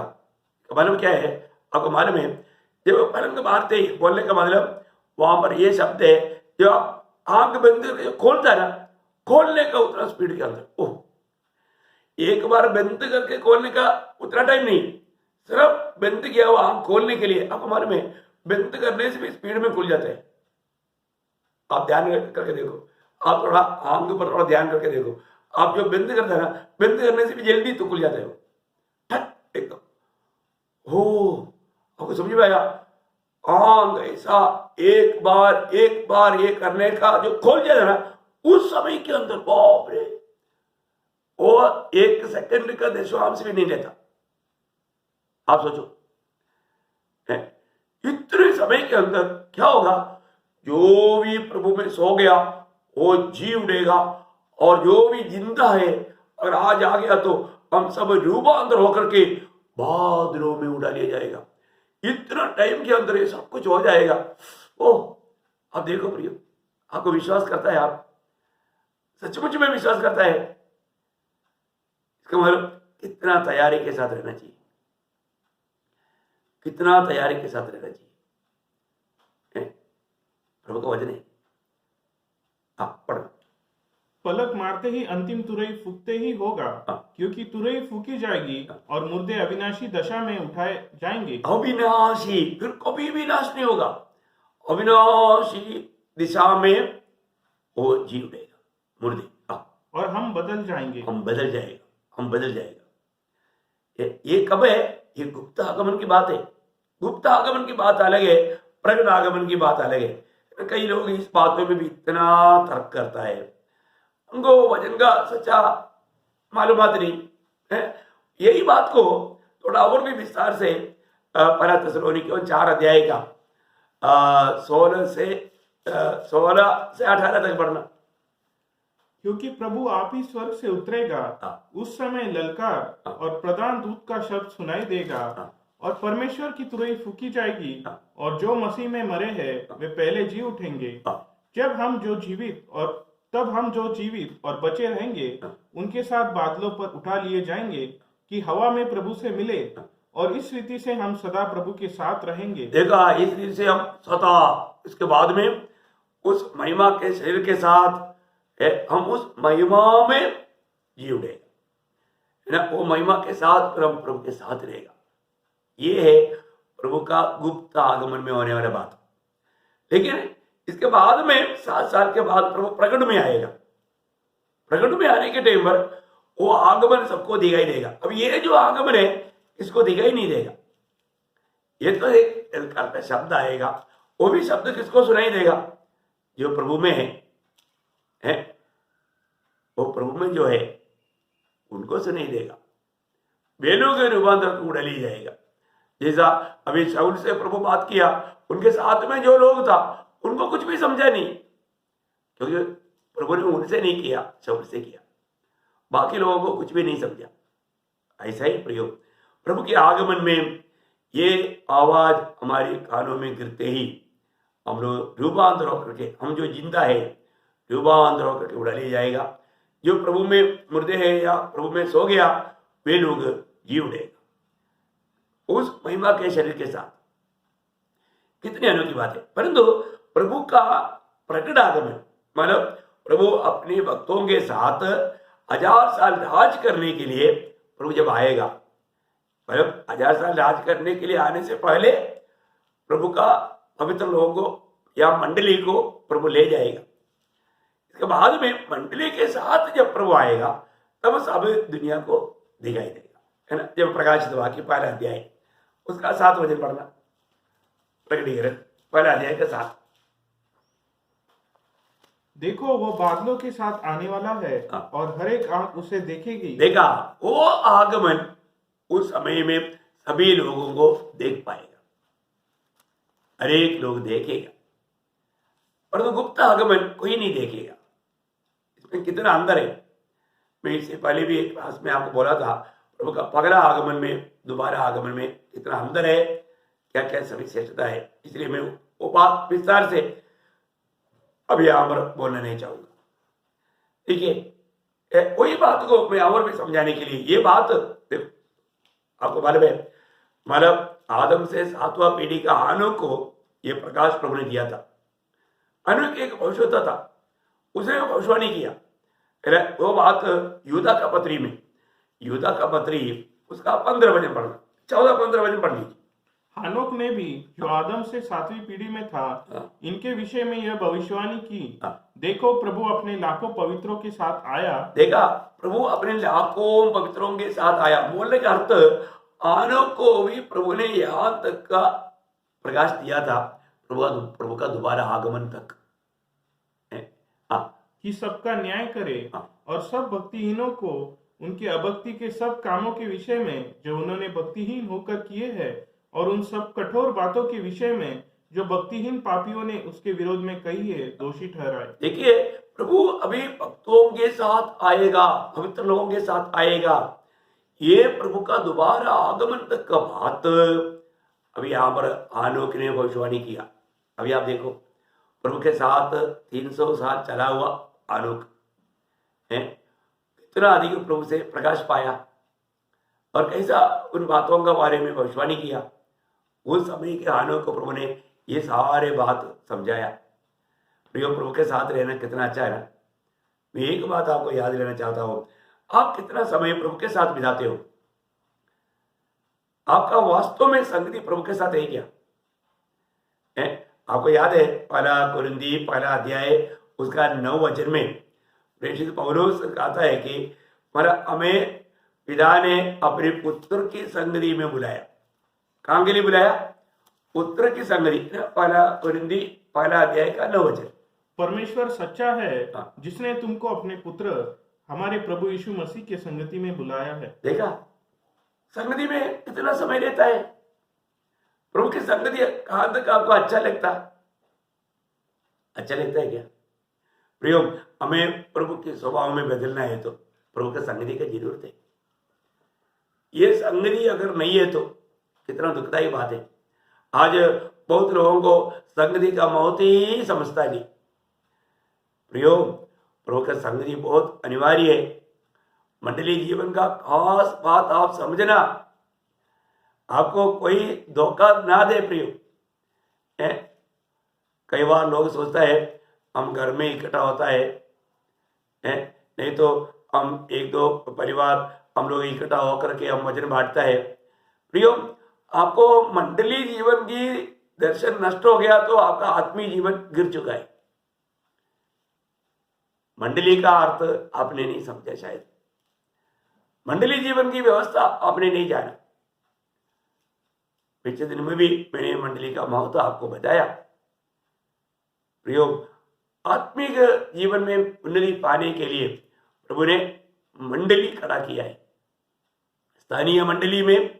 मालूम क्या है आपको? मालूम है, जब पलक मारते ही बोलने का मतलब वहां पर ये शब्द है, जो आप आंख बंद करके खोलता है ना, खोलने का उतना स्पीड के अंदर, ओह, एक बार बंद करके खोलने का उतना टाइम नहीं, सिर्फ बंद किया हुआ आंख खोलने के लिए आपको मालूम है, बंद करने से भी स्पीड में खुल जाता है। आप ध्यान करके देखो, आप थोड़ा आंख पर थोड़ा ध्यान करके देखो, आप जो बंद करते हैं ना, बंद करने से भी जल्दी तो खुल जाता है वो, ठक एकदम। हो, आपको समझ में आया? आंख ऐसा एक बार ये करने का जो खोल जाता है ना, उस समय के अंदर बाप रे, वो एक सेकंड का दशमांश भी नहीं लेता। आप सोचो, इतने समय के अंदर क्या होगा? जो भी प्रभु में सो गया वो जी उठेगा, और जो भी जिंदा है अगर आज आ गया तो हम सब रूपांतर होकर के बादलों में उड़ा लिया जाएगा। इतना टाइम के अंदर ये सब कुछ हो जाएगा। ओह, आप देखो प्रियो, आपको विश्वास करता है? आप सचमुच में विश्वास करता है? इसका मतलब कितना तैयारी के साथ रहना चाहिए, कितना तैयारी के साथ रहना चाहिए। प्रभु का वचन है, आप पढ़। पलक मारते ही अंतिम तुरई फूकते ही होगा, हाँ। क्योंकि तुरई फूकी जाएगी और मुर्दे अविनाशी दशा में उठाए जाएंगे। अविनाशी, फिर कभी भी नाश नहीं होगा। अविनाशी दिशा में वो जी उठेगा, मुर्दे। और हम बदल जाएंगे। हम बदल जाएगा, हम बदल जाएगा। ये कब है? ये गुप्त आगमन की बात है। गुप्त आगमन की बात अलग है, प्रकट आगमन की बात अलग है। कई लोग इस बातों में भी इतना तर्क करता है, उनको वचन का सच्चा मालूमात नहीं है। यही बात को थोड़ा और भी विस्तार से पहला थिस्सलुनीकियों 4 अध्याय का 16 से 18 तक पढ़ना। क्योंकि प्रभु आप ही स्वर्ग से उतरेगा, उस समय ललकार और प्रधान दूत का शब्द सुनाई देगा, और परमेश्वर की तुरई फूकी जाएगी, और जो मसीह में मरे हैं वे पहले जी उठेंगे। तब हम जो जीवित और बचे रहेंगे उनके साथ बादलों पर उठा लिए जाएंगे कि हवा में प्रभु से मिले, और इस रीति से हम सदा प्रभु के साथ रहेंगे। देखा, इस रीति से हम सदा, इसके बाद में उस महिमा के शरीर के साथ हम उस महिमा में जी उठेगा ना, वो महिमा के साथ प्रभु के साथ रहेगा। ये है प्रभु का गुप्त आगमन में होने वाला बात। लेकिन इसके बाद में 7 साल के बाद प्रभु प्रकट में आएगा। प्रकट में आने के टाइम पर वो आगमन सबको दिखाई देगा। अब ये जो आगमन है इसको दिखाई नहीं देगा। ये तो एक ललकार का शब्द आएगा, वो भी शब्द किसको सुनाई देगा? जो प्रभु में है, वो प्रभु में जो है उनको सुनाई देगा। बेलों के रूपांतर को उड़ा ली जाएगा। जैसा अभी शाऊल से प्रभु बात किया, उनके साथ में जो लोग था उनको कुछ भी समझा नहीं, क्योंकि प्रभु ने उनसे नहीं किया, शाऊल से किया। बाकी लोगों को कुछ भी नहीं समझा। ऐसा ही प्रयोग प्रभु के आगमन में ये आवाज हमारे कानों में गिरते ही हम लोग रूपांतर होकर के, हम जो जिंदा है रूपांतर होकर के उड़ा लिया जाएगा। जो प्रभु में मुर्दे हैं या प्रभु में सो गया वे लोग जी उठेगा उस महिमा के शरीर के साथ। कितनी अनोखी बात है। परंतु प्रभु का प्रकट आगमन मतलब प्रभु अपने भक्तों के साथ 1000 साल राज करने के लिए प्रभु जब आएगा, मतलब 1000 साल राज करने के लिए आने से पहले प्रभु का पवित्र लोगों को या मंडली को प्रभु ले जाएगा। इसके बाद में मंडली के साथ जब प्रभु आएगा तब सब दुनिया को दिखाई देगा, है ना। जब प्रकाशित वाक्य पहला अध्याय उसका 7 वचन पढ़ना, प्रकटीकरण पहला अध्याय का 7। देखो वो बादलों के साथ आने वाला है हाँ। और हर एक आंख उसे देखेगी। देखा, वो आगमन उस समय में सभी लोगों को देख पाएगा, हर एक लोग देखेगा, परंतु गुप्त आगमन कोई नहीं देखेगा। इसमें कितना अंदर है। मैं इससे पहले भी एक क्लास में आपको बोला था, प्रभु का पगला आगमन में, दोबारा आगमन में कितना अंदर है, क्या क्या सभी श्रेष्ठता है। इसलिए मैं वो बात विस्तार से अभी यहाँ पर बोलना नहीं चाहूंगा। ठीक है, वही बात को मैं और भी समझाने के लिए ये बात देखो, आपको मालूम है, मतलब आदम से 7वां पीढ़ी का हानोक को ये प्रकाश प्रभु ने दिया था। हानोक एक भविष्यवक्ता था, उसने भविष्यवाणी किया। वो बात यूदा का पत्री में, यूदा का पत्री उसका 15 वचन पढ़ना, 14-15 वचन पढ़ लीजिए। हानोक ने भी जो आदम से 7वीं पीढ़ी में था, इनके विषय में यह भविष्यवाणी की, देखो प्रभु अपने लाखों पवित्रों के साथ आया। देखा, प्रभु अपने लाखों पवित्रों के साथ आया। बोलने का अर्थ, हानोक को भी प्रभु ने यहां तक का प्रकाश दिया था, प्रभु का दोबारा आगमन तक, कि सबका न्याय करे और सब भक्तिहीनों को उनके अभक्ति के सब कामों के विषय में जो उन्होंने भक्तिहीन होकर किए हैं, और उन सब कठोर बातों के विषय में जो भक्तिहीन पापियों ने उसके विरोध में कही है, दोषी ठहराए। देखिए, प्रभु अभी भक्तों के साथ आएगा, पवित्र लोगों के साथ आएगा। ये प्रभु का दोबारा आगमन तक का बात अभी यहाँ पर हानोक ने भविष्यवाणी किया। अभी आप देखो, प्रभु के साथ 300 साल चला हुआ हानोक है, कितना अधिक प्रभु से प्रकाश पाया और कैसा उन बातों के बारे में भविष्यवाणी किया। उस समय के हानोक को प्रभु ने ये सारे बात समझाया। प्रियो, प्रभु के साथ रहना कितना अच्छा है ना। मैं एक बात आपको याद लेना चाहता हूं, आप कितना समय प्रभु के साथ बिताते हो? आपका वास्तव में संगति प्रभु के साथ है क्या? आपको याद है, पहला कुरिन्थी पहला अध्याय उसका 9 वचन में प्रेषित पौलुस कहता है कि हमें पिता ने अपने पुत्र की संगति में बुलाया। कहां के लिए बुलाया? पुत्र की संगति। पहला कुरिन्थी पहला अध्याय का 9 वचन। परमेश्वर सच्चा है, जिसने तुमको अपने पुत्र हमारे प्रभु यीशु मसीह के संगति में बुलाया है। देखा, संगति में कितना समय लेता है। प्रभु की संगति कहां तक आपको अच्छा लगता है क्या? प्रियो, हमें प्रभु के स्वभाव में बदलना है तो प्रभु की संगति की जरूरत है। ये संगति अगर नहीं है तो कितना दुखदायी बात है। आज बहुत लोगों को संगति का महत्व ही समझता नहीं। प्रियो, प्रभु का संगति बहुत अनिवार्य है। मंडली जीवन का खास बात आप समझना, आपको कोई धोखा ना दे। प्रियो, कई बार लोग सोचता है हम घर में इकट्ठा होता है, नहीं तो हम 1-2 परिवार हम लोग इकट्ठा होकर के हम वचन बांटता है। प्रियो, आपको मंडली जीवन की दर्शन नष्ट हो गया तो आपका आत्मीय जीवन गिर चुका है। मंडली का अर्थ आपने नहीं समझा, शायद मंडली जीवन की व्यवस्था आपने नहीं जाना। पिछले दिन में भी मैंने मंडली का महत्व आपको बताया। प्रियो, आत्मिक जीवन में उन्नति पाने के लिए प्रभु ने मंडली खड़ा किया है। स्थानीय मंडली में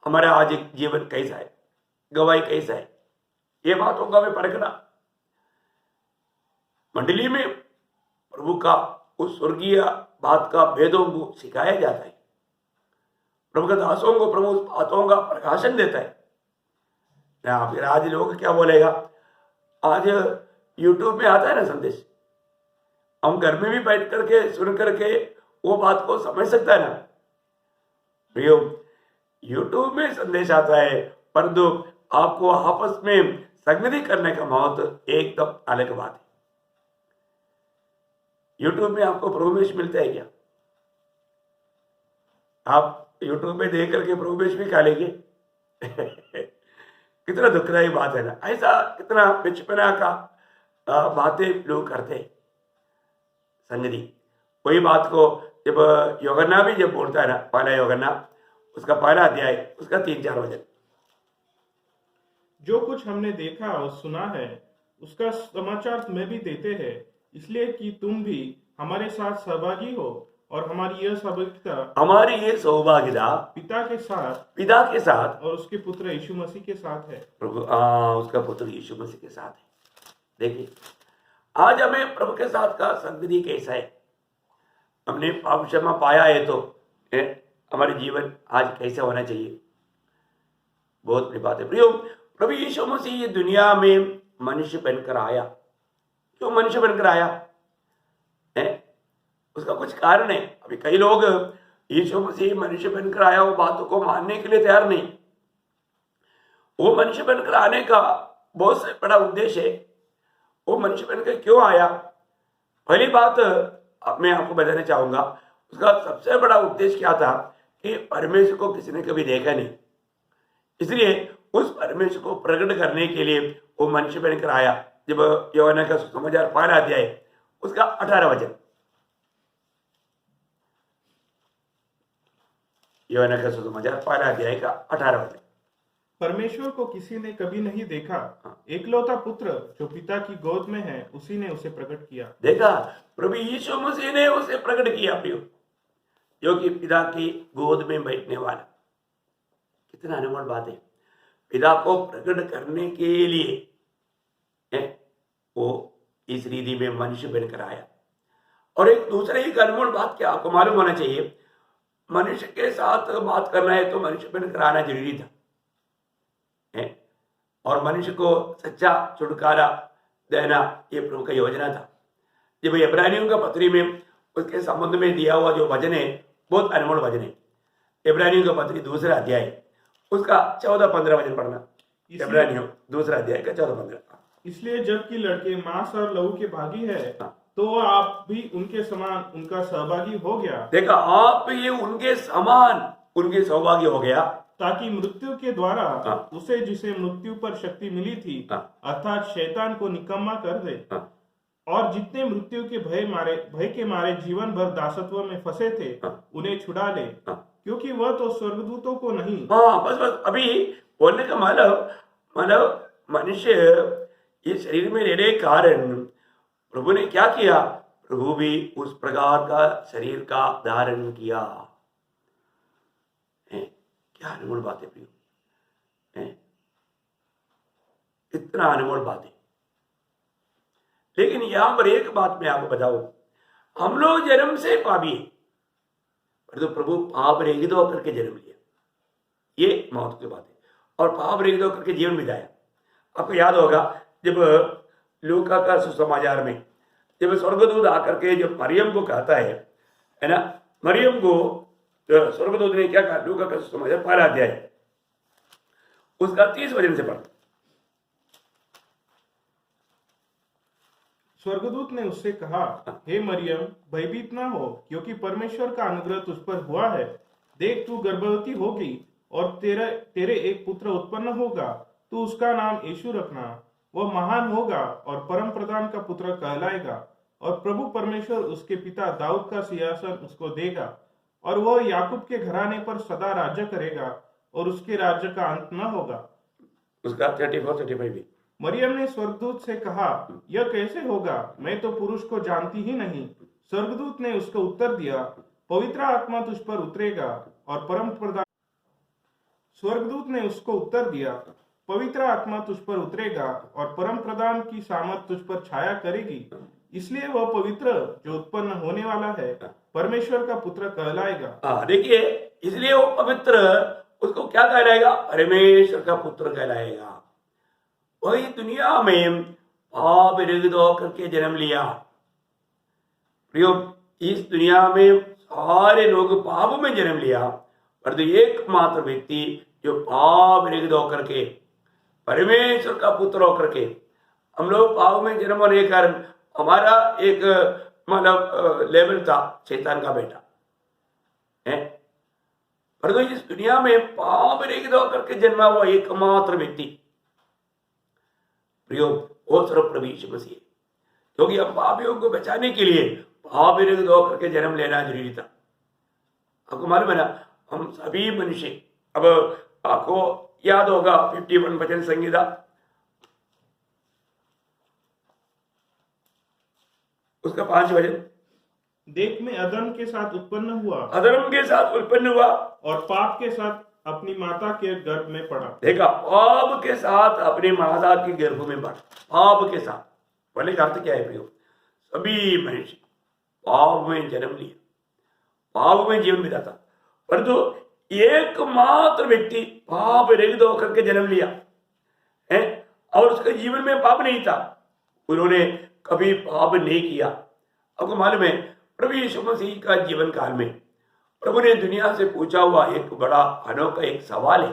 हमारा आज जीवन कैसा है, गवाही कैसा है, ये बातों का हमें परखना। मंडली में प्रभु का उस स्वर्गीय बात का भेदों को सिखाया जाता है। प्रभु के दासों को प्रभु उस बातों का प्रकाशन देता है। फिर आज लोग क्या बोलेगा, आज यूट्यूब में आता है ना संदेश, हम घर में भी बैठ करके सुन करके वो बात को समझ सकता है ना। प्रियो, यूट्यूब में संदेश आता है, परंतु आपको आपस में संगति करने का महत्व एकदम अलग बात है। यूट्यूब में आपको प्रभुवेश मिलता है क्या? आप यूट्यूब में देख करके प्रभुवेश भी खा लेंगे? कितना दुखदायी बात है ना। ऐसा कितना बचपना का बातें लोग करते हैं संगति। वही बात को जब यूहन्ना भी जब बोलता है ना, पहला यूहन्ना उसका पहला अध्याय उसका 3-4 वचन, जो कुछ हमने देखा और सुना है उसका समाचार तुम्हें भी देते हैं, इसलिए कि तुम भी हमारे साथ सहभागी हो और हमारी यह सहभागिता हमारी ये सौभाग्यता पिता के साथ पिता के साथ और उसके पुत्र यीशु मसीह के साथ है। प्रभु उसका पुत्र यीशु मसीह के साथ है। देखिए, आज हमें प्रभु के साथ का संगति कैसा है, हमने पाप क्षमा पाया है तो हमारे जीवन आज कैसे होना चाहिए, बहुत बड़ी बात है। प्रियो, प्रभु यीशु मसीह ये दुनिया में मनुष्य बनकर आया। क्यों मनुष्य बनकर आया है? उसका कुछ कारण है। अभी कई लोग यीशु मसीह मनुष्य बनकर आया वो बातों को मानने के लिए तैयार नहीं। वो मनुष्य बनकर आने का बहुत से बड़ा उद्देश्य है। वो मनुष्य बनकर क्यों आया, पहली बात अब मैं आपको बताना चाहूंगा। उसका सबसे बड़ा उद्देश्य क्या था कि परमेश्वर को किसी ने कभी देखा नहीं, इसलिए उस परमेश्वर को प्रकट करने के लिए वो मनुष्य बनकर आया। जब यूहन्ना का सुसमाचार 5 अध्याय उसका 18 वचन, यूहन्ना का सुसमाचार 5 अध्याय का 18 वचन, परमेश्वर को किसी ने कभी नहीं देखा, एकलौता पुत्र जो पिता की गोद में है उसी ने उसे प्रकट किया। देखा, प्रभु यीशु मसीह ने उसे प्रकट किया प्रियो, जो कि पिता की गोद में बैठने वाला। कितना अनमोल बात है। पिता को प्रकट करने के लिए वो इस रीति में मनुष्य बनकर आया। और एक दूसरी एक अनमोल बात क्या आपको मालूम होना चाहिए, मनुष्य के साथ बात करना है तो मनुष्य बनकर आना जरूरी था। और मनुष्य को सच्चा छुटकारा देना ये प्रभु का योजना था। जब इब्रानियों का पत्री में उसके संबंध में दिया हुआ जो वचन है बहुत अनमोल वचन है। इब्रानियों का पत्री 2 अध्याय उसका 14-15 वचन पढ़ना। इब्रानियों 2 अध्याय का 14-15। इसलिए जबकि लड़के मांस और लहू के भागी है तो आप भी उनके समान उनका सहभागी हो गया। देखा, आप ये उनके समान उनके सहभागी हो गया, ताकि मृत्यु के द्वारा उसे जिसे मृत्यु पर शक्ति मिली थी अर्थात शैतान को निकम्मा कर दे, और जितने मृत्यु के भय के मारे जीवन भर दासत्व में फंसे थे उन्हें छुड़ा ले, क्योंकि वह तो स्वर्गदूतों को नहीं। बस अभी बोलने का मतलब मनुष्य ये शरीर में रहने के कारण प्रभु ने क्या किया, प्रभु भी उस प्रकार का शरीर का धारण किया। क्या अनमोल बात है प्रियो, इतना अनमोल बात है। लेकिन यहां पर एक बात मैं आपको बताऊं, हम लोग जन्म से पापी है, पर तो प्रभु पाप रहित होकर के जन्म लिया, ये मौत की बात है, और पाप रहित होकर के जीवन बिताया। आपको याद होगा जब लूका का सुसमाचार में जब स्वर्गदूत आकर के जब मरियम को कहता है ना, मरियम को स्वर्गदूत ने क्या कहा, लूका का सुसमाचार 5 अध्याय उसका 30 वचन से पढ़। स्वर्गदूत ने उससे कहा, हे मरियम, भयभीत ना हो, क्योंकि परमेश्वर का अनुग्रह तुझ पर हुआ है। देख, तू गर्भवती होगी और तेरे एक पुत्र उत्पन्न होगा, तू उसका नाम यीशु रखना। वह महान होगा और परम प्रधान का पुत्र कहलाएगा, और प्रभु परमेश्वर उसके पिता दाऊद का सिंहासन उसको देगा, और वह याकूब के घराने पर सदा राज्य करेगा, और उसके राज्य का अंत न होगा। उसका 34-35 भी। मरियम ने स्वर्गदूत से कहा, यह कैसे होगा, मैं तो पुरुष को जानती ही नहीं। स्वर्गदूत ने उसको उत्तर दिया, पवित्र आत्मा तुझ पर उतरेगा और परम प्रधान स्वर्गदूत ने उसको उत्तर दिया, पवित्र आत्मा तुझ पर उतरेगा और परम प्रधान की सामर्थ तुझ पर छाया करेगी, इसलिए वह पवित्र जो उत्पन्न होने वाला है परमेश्वर का पुत्र कहलाएगा। देखिए, इसलिए वो पवित्र उसको क्या कहलाएगा, परमेश्वर का पुत्र कहलाएगा। वही दुनिया में पाप रहित होकर के जन्म लिया। प्रियो, इस दुनिया में सारे लोग पाप में जन्म लिया, परंतु एकमात्र व्यक्ति जो पाप रहित होकर के परमेश्वर का पुत्र होकर के, हम लोग पाप में जन्म होने के कारण हमारा एक मतलब लेवल था शैतान का बेटा है, परंतु इस दुनिया में पाप रहित होकर के जन्मा हुआ एकमात्र व्यक्ति प्रियो वो सिर्फ प्रभु यीशु मसीह, क्योंकि हम पापियों को बचाने के लिए पाप रहित होकर के जन्म लेना जरूरी था। आपको मालूम है ना, हम सभी मनुष्य, अब आपको याद होगा 51 भजन संगीता, उसका 5 वचन, देख में अधर्म के साथ उत्पन्न हुआ अधर्म के साथ उत्पन्न हुआ, और पाप के साथ अपनी माता के गर्भ में पड़ा। देखा, पाप के साथ अपनी माता के गर्भ में पड़ा। पाप के साथ, पहले का अर्थ क्या है प्रियो? सभी मनुष्य पाप में जन्म लिया, पाप में जीवन बिताता, परंतु एकमात्र व्यक्ति पाप रहित होकर के जन्म लिया है और उसके जीवन में पाप नहीं था। उन्होंने कभी पाप नहीं किया। आपको मालूम है, प्रभु यीशु मसीह का जीवन काल में प्रभु ने दुनिया से पूछा हुआ एक बड़ा अनोखा एक सवाल है,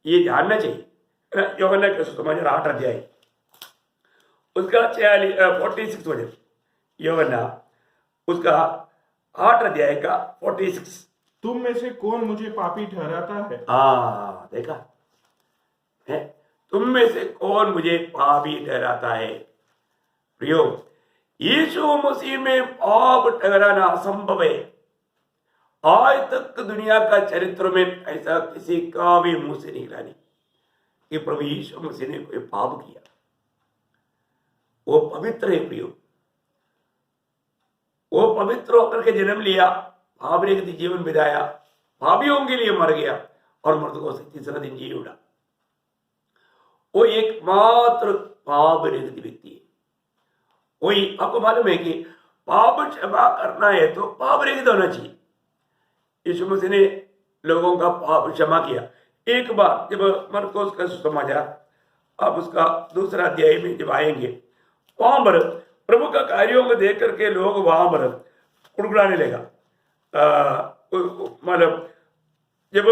ये जानना चाहिए। यूहन्ना के सुसमाचार 8 अध्याय उसका 46 वचन, यूहन्ना उसका 8 अध्याय का 46। तुम में से कौन मुझे पापी ठहराता है? देखा है, तुम में से कौन मुझे पापी ठहराता है? प्रियो, यीशु मसीह में पाप ठहराना असंभव है। आज तक दुनिया का चरित्र में ऐसा किसी का भी मुंह से निकला नहीं कि प्रभु यीशु मसीह ने कोई पाप किया। वो पवित्र है प्रियो, वो पवित्र होकर के जन्म लिया, पाप रहित जीवन बिताया, पापियों के लिए मर गया और मृतकों से तीसरा दिन जी उठा। वो एकमात्र पाप रहित व्यक्ति है। वही आपको मालूम है कि पाप क्षमा करना है तो पाप रहित होना चाहिए। यीशु मसीह ने लोगों का पाप क्षमा किया। एक बार जब मरकुस का सुसमाचार आप उसका 2 अध्याय में जब आएंगे, वहां पर प्रभु का कार्यों को देख करके लोग वहां पर कुड़कुड़ाने लगा। मतलब जब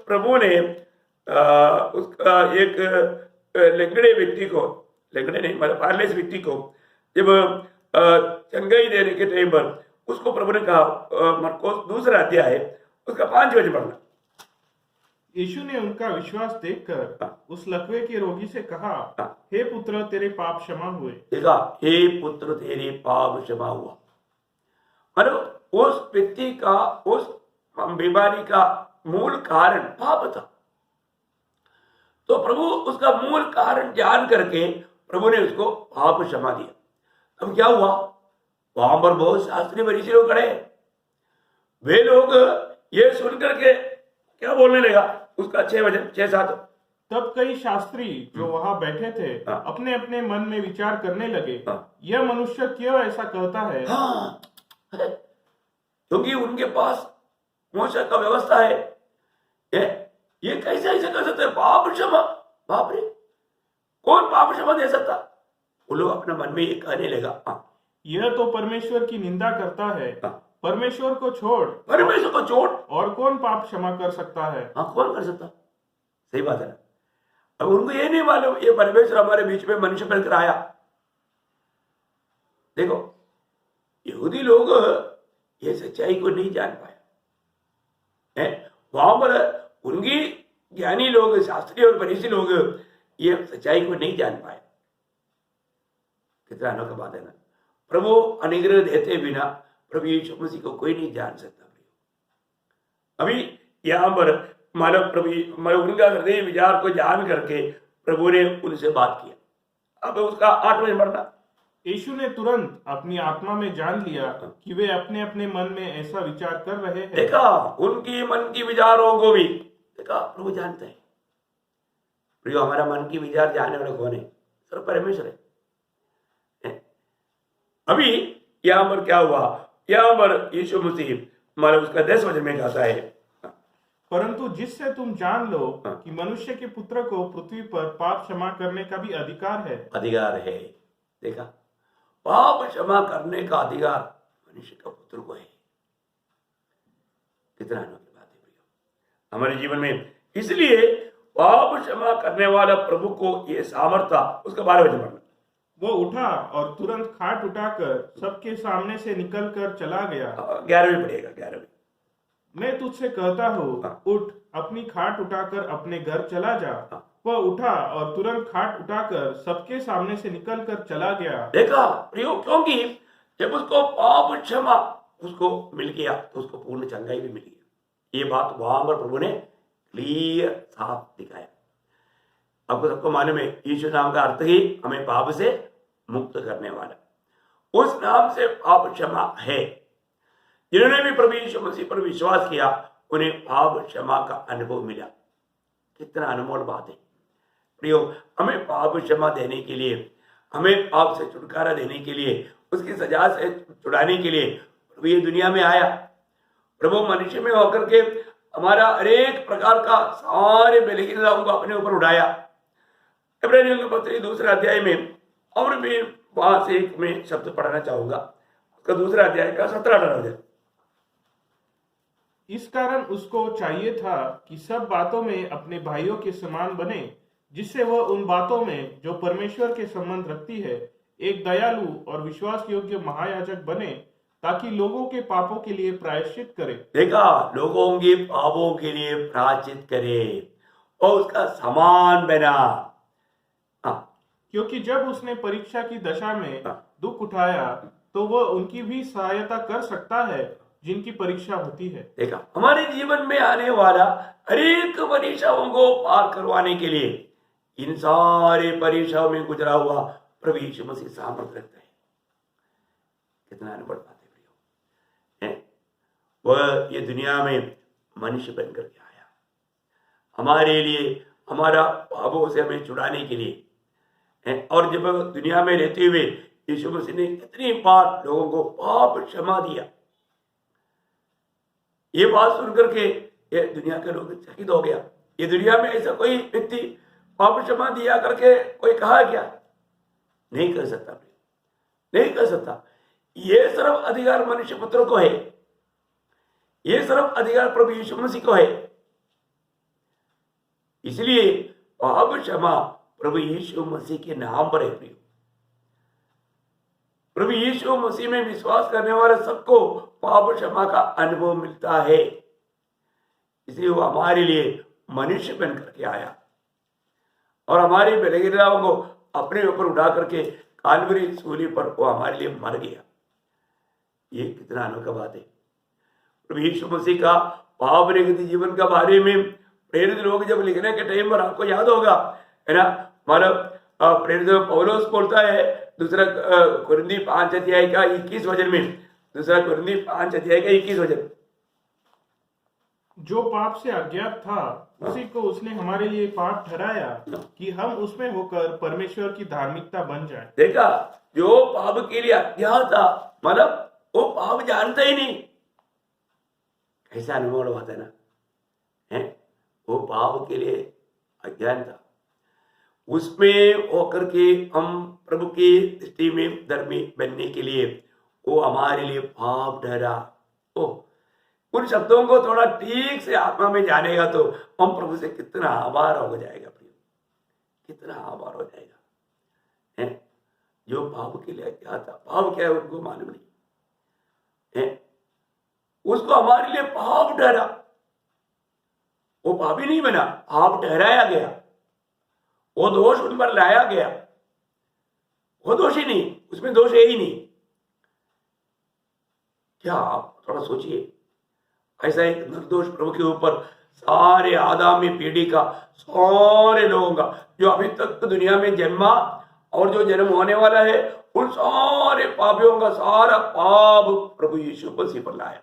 प्रभु ने उसका एक लंगड़े व्यक्ति को, लंगड़े नहीं मतलब पारलेस व्यक्ति को जब चंगाई देने के टाइम पर उसको प्रभु ने कहा, मरकुस 2 अध्याय उसका 5 वचन पढ़ना। यीशु ने उनका विश्वास देखकर उस लकवे के रोगी से कहा, हे पुत्र, तेरे पाप क्षमा हुए। देखा, हे पुत्र, तेरे पाप क्षमा हुआ। मतलब उस व्यक्ति का, उस बीमारी का मूल कारण पाप था। तो प्रभु उसका मूल कारण जान करके प्रभु ने उसको पाप क्षमा दिया। अब क्या हुआ, वहां पर बहुत शास्त्री फरीसी लोग खड़े, वे लोग ये सुनकर के क्या बोलने लगा, उसका 6 वचन 6-7। तब कई शास्त्री जो वहां बैठे थे अपने अपने मन में विचार करने लगे, यह मनुष्य क्यों ऐसा कहता है? क्योंकि उनके पास मूसा का व्यवस्था है। ये कैसे ऐसे कर सकते? पाप क्षमा, बाप रे, कौन पाप क्षमा दे सकता? वो लोग अपने मन में ये कहने लगा, यह तो परमेश्वर की निंदा करता है। परमेश्वर को छोड़, परमेश्वर को छोड़ और कौन पाप क्षमा कर सकता है? कौन कर सकता? सही बात है ना। अब उनको ये नहीं मालूम ये परमेश्वर हमारे बीच में मनुष्य बनकर आया। देखो, यहूदी लोग ये सच्चाई को नहीं जान पाए। वहां पर उनकी ज्ञानी लोग, शास्त्री और फरीसी लोग ये सच्चाई को नहीं जान पाए। कितना अनोखा बात है ना। प्रभु अनुग्रह देते बिना प्रभु यीशु मसीह को कोई नहीं जान सकता। अभी यहां पर मानव प्रभु उनका हृदय विचार को जान करके प्रभु ने उनसे बात किया। अब उसका 8 वचन पढ़ना। यीशु ने तुरंत अपनी आत्मा में जान लिया कि वे अपने अपने मन में ऐसा विचार कर रहे हैं। देखा, उनकी मन की विचारों को भी देखा प्रभु जानते हैं। प्रियो, हमारा मन की विचार जानने वाला कौन है? सिर्फ परमेश्वर है। अभी यहां पर क्या हुआ, यहां पर यीशु मसीह मतलब उसका 10 वचन में कहता है, परंतु जिससे तुम जान लो कि मनुष्य के पुत्र को पृथ्वी पर पाप क्षमा करने का भी अधिकार है। अधिकार है। देखा, पाप क्षमा करने का अधिकार मनुष्य का पुत्र को है। कितना अनोखी बात है भैया हमारे जीवन में। इसलिए पाप क्षमा करने वाला प्रभु को यह सामर्थ्य, उसका 12 वचन पढ़ना। वो उठा और तुरंत खाट उठाकर सबके सामने से निकल कर चला गया। 11वीं पढ़ेगा, 11वीं। मैं तुझसे कहता हूँ, उठ, अपनी खाट उठाकर अपने घर चला जा। वह उठा और तुरंत खाट उठाकर सबके सामने से निकल कर चला गया। देखा प्रियो, क्योंकि जब उसको पाप क्षमा उसको मिल गया तो उसको पूर्ण चंगाई भी मिल गई। ये बात वहां पर प्रभु ने क्लियर साफ दिखाया। आपको सबको मालूम है, यीशु नाम का अर्थ ही हमें पाप से मुक्त करने वाला। उस नाम से पाप क्षमा है। जिन्होंने भी प्रभु यीशु मसीह पर विश्वास किया उन्हें पाप क्षमा का अनुभव मिला। कितना अनमोल बात है प्रियो। हमें पाप क्षमा देने के लिए, हमें पाप से छुटकारा देने के लिए, उसकी सजा से छुड़ाने के लिए प्रभु ये दुनिया में आया। प्रभु मनुष्य में होकर के हमारा अनेक प्रकार का सारे बलहीनताओं को अपने ऊपर उठाया। इब्रानियों के पत्र 2 अध्याय में, और मैं वहां से एक मैं शब्द पढ़ना चाहूंगा, उसका 2 अध्याय का 17 वचन। इस कारण उसको चाहिए था कि सब बातों में अपने भाइयों के समान बने, जिससे वह उन बातों में जो परमेश्वर के संबंध रखती है एक दयालु और विश्वास योग्य महायाजक बने, ताकि लोगों के पापों के लिए प्रायश्चित करे। देखा, लोगों के पापों के लिए प्रायश्चित करे और उसका समान बना। क्योंकि जब उसने परीक्षा की दशा में दुख उठाया तो वह उनकी भी सहायता कर सकता है जिनकी परीक्षा होती है। देखा, हमारे जीवन में आने वाला अनेक परीक्षाओं को पार करवाने के लिए इन सारे परीक्षाओं में गुजरा हुआ प्रभु यीशु मसीह सामर्थ रखता है। कितना अनबड़ बात है प्रियो। वह ये दुनिया में मनुष्य बनकर के आया हमारे लिए, हमारा पापों से हमें छुड़ाने के लिए। और जब दुनिया में रहते हुए यीशु मसीह ने कितनी बार लोगों को पाप क्षमा दिया। ये बात सुनकर के ये दुनिया के लोग चकित हो गया। ये दुनिया में ऐसा कोई व्यक्ति पाप क्षमा दिया करके कोई कहा क्या? नहीं कर सकता, नहीं कर सकता। ये सिर्फ अधिकार मनुष्य पुत्र को है, ये सिर्फ अधिकार प्रभु यीशु मसीह को है। इसलिए पाप क्षमा प्रभु यीशु मसीह के नाम पर है प्रियो। प्रभु यीशु मसीह में विश्वास करने वाले सबको पाप क्षमा का अनुभव मिलता है। इसलिए वो हमारे लिए मनुष्य बन करके आया और हमारी बलहीनताओं को अपने ऊपर उठा करके काल्वरी सूली पर वो हमारे लिए मर गया। ये कितना अनोखा बात है। प्रभु यीशु मसीह का पाप रहित जीवन के बारे में प्रेरित लोग जब लिखने के टाइम पर, आपको याद होगा है ना, हमारा प्रेरित पौलुस बोलता है दूसरा कुरिन्थी 5 अध्याय का 21 वचन में, दूसरा कुरिन्थी 5 अध्याय का 21 वचन, जो पाप से अज्ञात था उसी को उसने हमारे लिए पाप ठहराया कि हम उसमें होकर परमेश्वर की धार्मिकता बन जाए। देखा, जो पाप के लिए अज्ञात था, मतलब वो पाप जानता ही नहीं। कैसा अनुभव होता है ना, है? वो पाप के लिए अज्ञान था, उसमें होकर के हम प्रभु की दृष्टि में धर्मी बनने के लिए वो हमारे लिए पाप ठहरा। उन शब्दों को थोड़ा ठीक से आत्मा में जानेगा तो हम प्रभु से कितना आभार हो जाएगा प्रिय, कितना आभार हो जाएगा। है? जो पाप के लिए क्या था, पाप क्या है उनको मालूम नहीं है, उसको हमारे लिए पाप ठहरा। वो पापी नहीं बना, पाप ठहराया गया, वो दोष उन पर लाया गया। वो दोष ही नहीं, उसमें दोष है ही नहीं। क्या आप थोड़ा सोचिए, ऐसा एक निर्दोष प्रभु के ऊपर सारे आदमी पीढ़ी का, सारे लोगों का जो अभी तक दुनिया में जन्मा और जो जन्म होने वाला है, उन सारे पापियों का सारा पाप प्रभु यीशु मसीह पर लाया।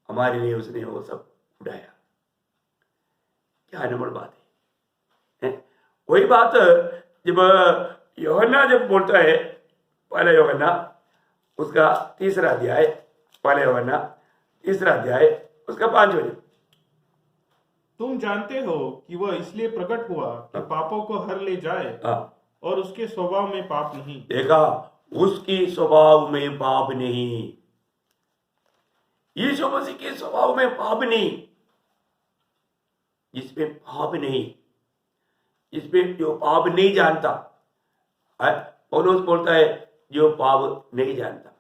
हमारे लिए उसने वो सब उठाया। क्या अनमोल बात है? वही बात जब यूहन्ना जब बोलता है, पहला यूहन्ना उसका 3 अध्याय, पहला यूहन्ना 3 अध्याय उसका 5 वचन, तुम जानते हो कि वह इसलिए प्रकट हुआ कि पापों को हर ले जाए और उसके स्वभाव में पाप नहीं। देखा, उसकी स्वभाव में पाप नहीं, यीशु मसीह के स्वभाव में पाप नहीं, जिसमें पाप नहीं, जिसमें जो पाप नहीं जानता। पौलुस बोलता है जो पाप नहीं जानता,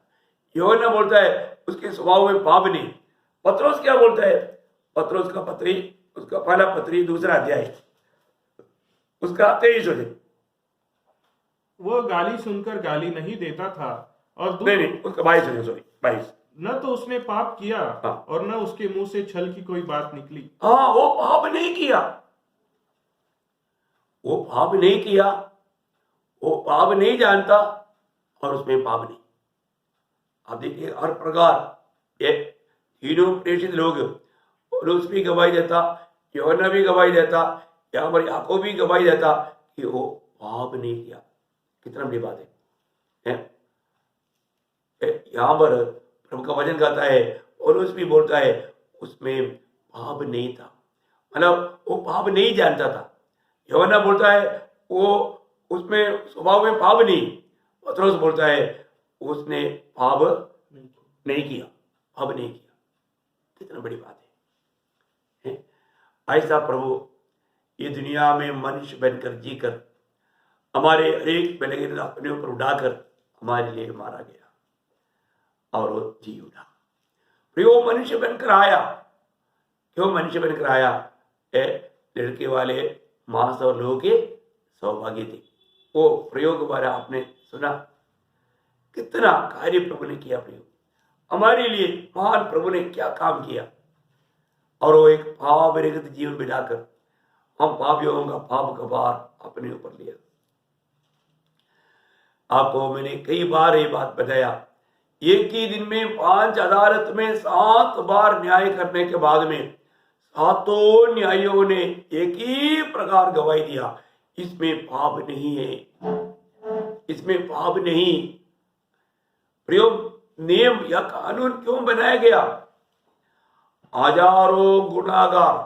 यूहन्ना बोलता है उसके स्वभाव में पाप नहीं। पत्रोस क्या बोलता है? पत्रोस का पत्री, उसका पहला पत्री 2 अध्याय उसका 23 वचन, वह गाली सुनकर गाली नहीं देता था और नहीं, उसका 22 वचन, सॉरी 22, न तो उसने पाप किया और न उसके मुंह से छल की कोई बात निकली। वो पाप नहीं किया, वो पाप नहीं किया, वो पाप नहीं जानता और उसमें पाप नहीं। आप देखिए हर प्रकार ये तीनों प्रेषित लोग, पौलुस भी गवाही देता, यूहन्ना भी गवाही देता, यहाँ पर याकूब भी गवाही देता कि वो पाप नहीं किया। कितना बड़ी बात है? यहाँ पर प्रभु का वचन कहता है, पौलुस भी बोलता है उसमें पाप नहीं था, मतलब वो पाप नहीं जानता था। यूहन्ना बोलता है वो उसमें स्वभाव में पाप नहीं। पतरस बोलता है उसने पाप नहीं किया, पाप नहीं किया। कितना बड़ी बात है? ऐसा प्रभु ये दुनिया में मनुष्य बनकर जीकर हमारे हरेक बलहीनता अपने ऊपर उड़ाकर हमारे लिए मारा गया और वो जी उठा। फिर वो मनुष्य बनकर आया। क्यों मनुष्य बनकर आया? लड़के वाले मांस और लोगों के सौभाग्य थे। वो प्रयोग द्वारा आपने सुना, कितना कार्य प्रभु ने किया। प्रयोग हमारे लिए महान प्रभु ने क्या काम किया। और वो एक पाप रहित जीवन बिताकर हम पापियों का पाप का भार अपने ऊपर लिया। आपको मैंने कई बार ये बात बताया, एक ही दिन में 5 अदालत में 7 बार न्याय करने के बाद में 7 न्यायियों ने एक ही प्रकार गवाही दिया, इसमें पाप नहीं है, इसमें पाप नहीं। प्रयोग नियम या कानून क्यों बनाया गया? हजारों गुनाहगार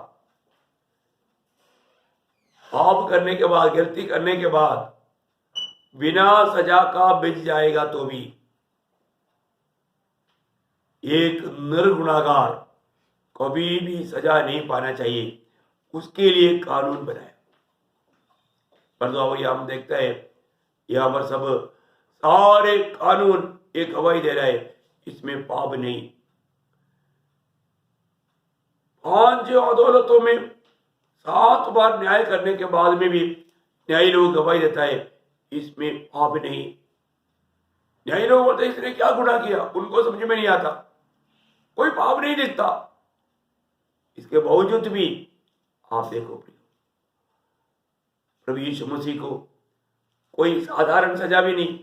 पाप करने के बाद, गलती करने के बाद बिना सजा का बच जाएगा तो भी एक निर्गुनाहगार कभी भी सजा नहीं पाना चाहिए, उसके लिए कानून बनाया। पर हम देखते हैं यह हमारे सब सारे कानून एक गवाही दे रहा है, इसमें पाप नहीं। 5 अदालतों में 7 बार न्याय करने के बाद में भी न्यायी लोग गवाही देता है, इसमें पाप नहीं। न्यायी लोग बोलते इसने क्या गुनाह किया, उनको समझ में नहीं आता, कोई पाप नहीं दिखता। इसके बावजूद भी आप देखो प्रभु यीशु मसीह को कोई साधारण सजा भी नहीं,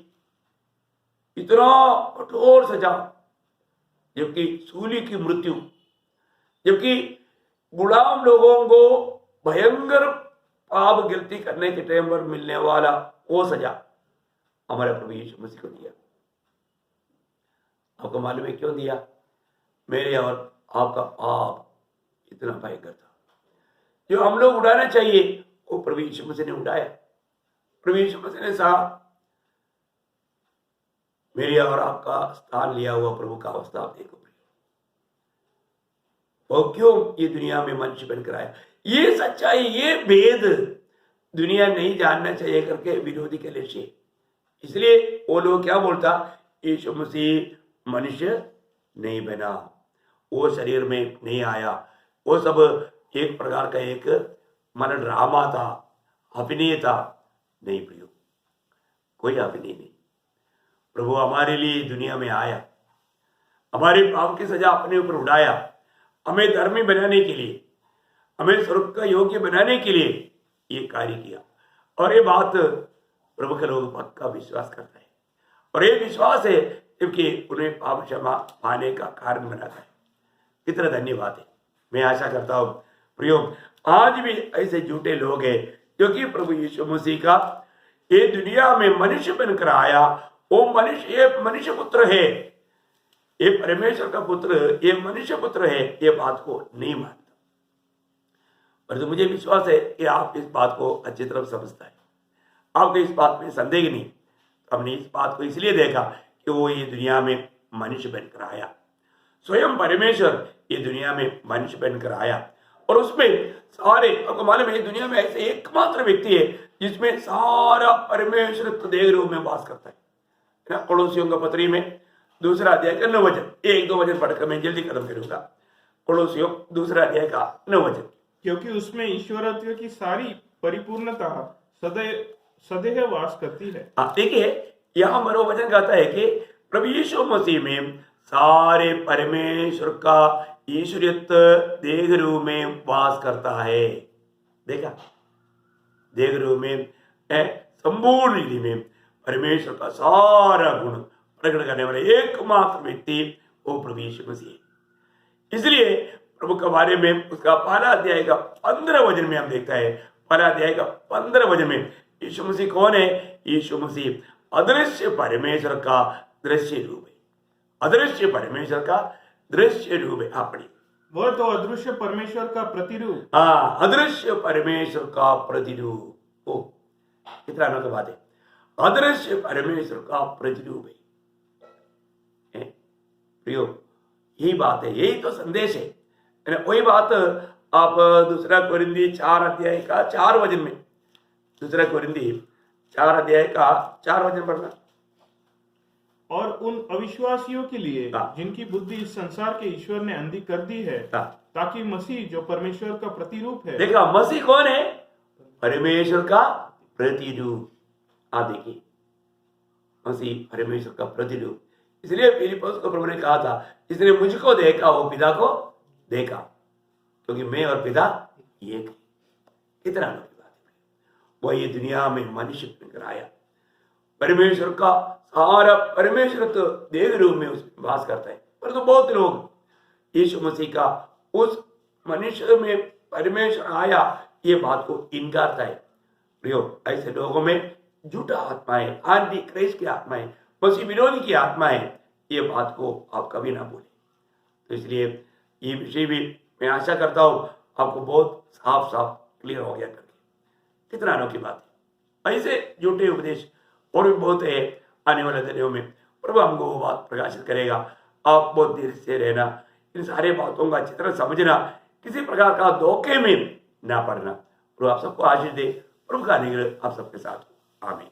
इतना कठोर सजा, जबकि सूली की मृत्यु, जबकि गुलाम लोगों को भयंकर पाप गलती करने के टाइम पर मिलने वाला वो सजा हमारे प्रभु यीशु मसीह को दिया। आपको मालूम है क्यों दिया? मेरे और आपका पाप इतना भयंकर था, जो हम लोग उड़ाना चाहिए वो प्रभु यीशु मसीह ने उड़ाया। प्रभु यीशु मसीह ने कहा मेरे और आपका स्थान लिया हुआ प्रभु का अवस्था आप देखो। वो क्यों ये दुनिया में मनुष्य बनकर आया? ये सच्चाई, ये भेद दुनिया नहीं जानना चाहिए करके विरोधी के लिए। इसलिए वो लोग क्या बोलता, यीशु मसीह मनुष्य नहीं बना, वो शरीर में नहीं आया, वो सब एक प्रकार का एक मन ड्रामा था, अभिनय था। नहीं प्रियो, कोई अभिनय नहीं। प्रभु हमारे लिए दुनिया में आया, हमारे पाप की सजा अपने ऊपर उड़ाया, हमें धर्मी बनाने के लिए, हमें स्वर्ग का योग्य बनाने के लिए ये कार्य किया। और ये बात प्रभु के लोग पक्का विश्वास करता है, और ये विश्वास है क्योंकि उन्हें पाप क्षमा पाने का कारण बनाता है। कितना धन्यवाद है। मैं आशा करता हूँ प्रियो, आज भी ऐसे झूठे लोग हैं क्योंकि प्रभु यीशु मसीह का ये दुनिया में मनुष्य बनकर आया, वो मनुष्य, ये मनुष्य पुत्र है, ये परमेश्वर का पुत्र, ये मनुष्य पुत्र है, ये बात को नहीं मानता। पर तो मुझे विश्वास है कि आप इस बात को अच्छी तरह समझता है, आपको इस बात में संदेह नहीं। हमने इस बात को इसलिए देखा कि वो ये दुनिया में मनुष्य बनकर आया, स्वयं परमेश्वर ये दुनिया में मनुष्य बनकर आया, और उसमें सारे, आपको मालूम है दुनिया में ऐसे एकमात्र व्यक्ति है जिसमें सारा परमेश्वर देह रूप में वास करता है। कोलोसियों का पत्री में 2 अध्याय का 9 वचन, 1-2 वचन पढ़कर मैं जल्दी खत्म करूंगा। कोलोसियों 2 अध्याय का 9 वचन, क्योंकि उसमें ईश्वरत्व की सारी परिपूर्णता सदैव वास करती है। देखिए यहाँ मरो वचन कहता है कि प्रभु यीशु मसीह में सारे परमेश्वर का ईश्वरियत देह रूप में वास करता है। देखा, देह रूप में है संपूर्ण रीति में परमेश्वर का सारा गुण प्रकट करने वाले एकमात्र व्यक्ति वो प्रभु यीशु मसीह है। इसलिए प्रभु के बारे में उसका पहला अध्याय का 15 वचन में हम देखता है, पहला अध्याय का 15 वचन में यीशु मसीह कौन है? यीशु मसीह अदृश्य परमेश्वर का दृश्य रूप है। अदृश्य परमेश्वर का दृश्य रूप है। आप पढ़िए। वह तो अदृश्य परमेश्वर का प्रतिरूप। हाँ, अदृश्य परमेश्वर का प्रतिरूप। ओ, कितना अनोखी बात है। अदृश्य परमेश्वर का प्रतिरूप है। प्रियो, यही बात है, यही तो संदेश है। वही बात आप दूसरा कोरिंथी 4 अध्याय का 4 वचन में, दूसरा कोरिंथी 4 अध्याय का 4 वचन पढ़ना। और उन अविश्वासियों के लिए हाँ। जिनकी बुद्धि इस संसार के ईश्वर ने अंधी कर दी है, हाँ। ताकि मसीह जो परमेश्वर का प्रतिरूप है। देखा, मसीह कौन है? परमेश्वर का प्रतिरूप। आप देखिए, मसीह परमेश्वर का प्रतिरूप। इसलिए फिलिप्पुस को प्रभु ने कहा था, इसने मुझको देखा वो पिता को देखा, क्योंकि मैं और पिता एक है। कितना अनोखी बात है। वह ये दुनिया में मनुष्य बनकर आया। परमेश्वर का सारा परमेश्वर तो देव रूप में उसमें वास करता है, परंतु तो बहुत लोग यीशु मसीह का उस मनुष्य में परमेश्वर आया ये बात को इनकारता है। प्रियो, ऐसे लोगों में झूठा आत्माएं, आंटी क्राइस्ट की आत्माएं, मसीह विरोधी की आत्माएं, ये बात को आप कभी ना भूलें। तो इसलिए ये विषय भी मैं आशा करता हूं आपको बहुत साफ साफ क्लियर हो गया करके। कितना अनोखी बात है। ऐसे झूठे उपदेश और भी बहुत है आने वाले दिनों में। प्रभु हमको वो बात प्रकाशित करेगा। आप बहुत धीरे से रहना, इन सारे बातों का चित्र समझना, किसी प्रकार का धोखे में ना पड़ना। प्रभु आप सबको आशीष दे। प्रभु का अनुग्रह आप सबके साथ हो। आमीन।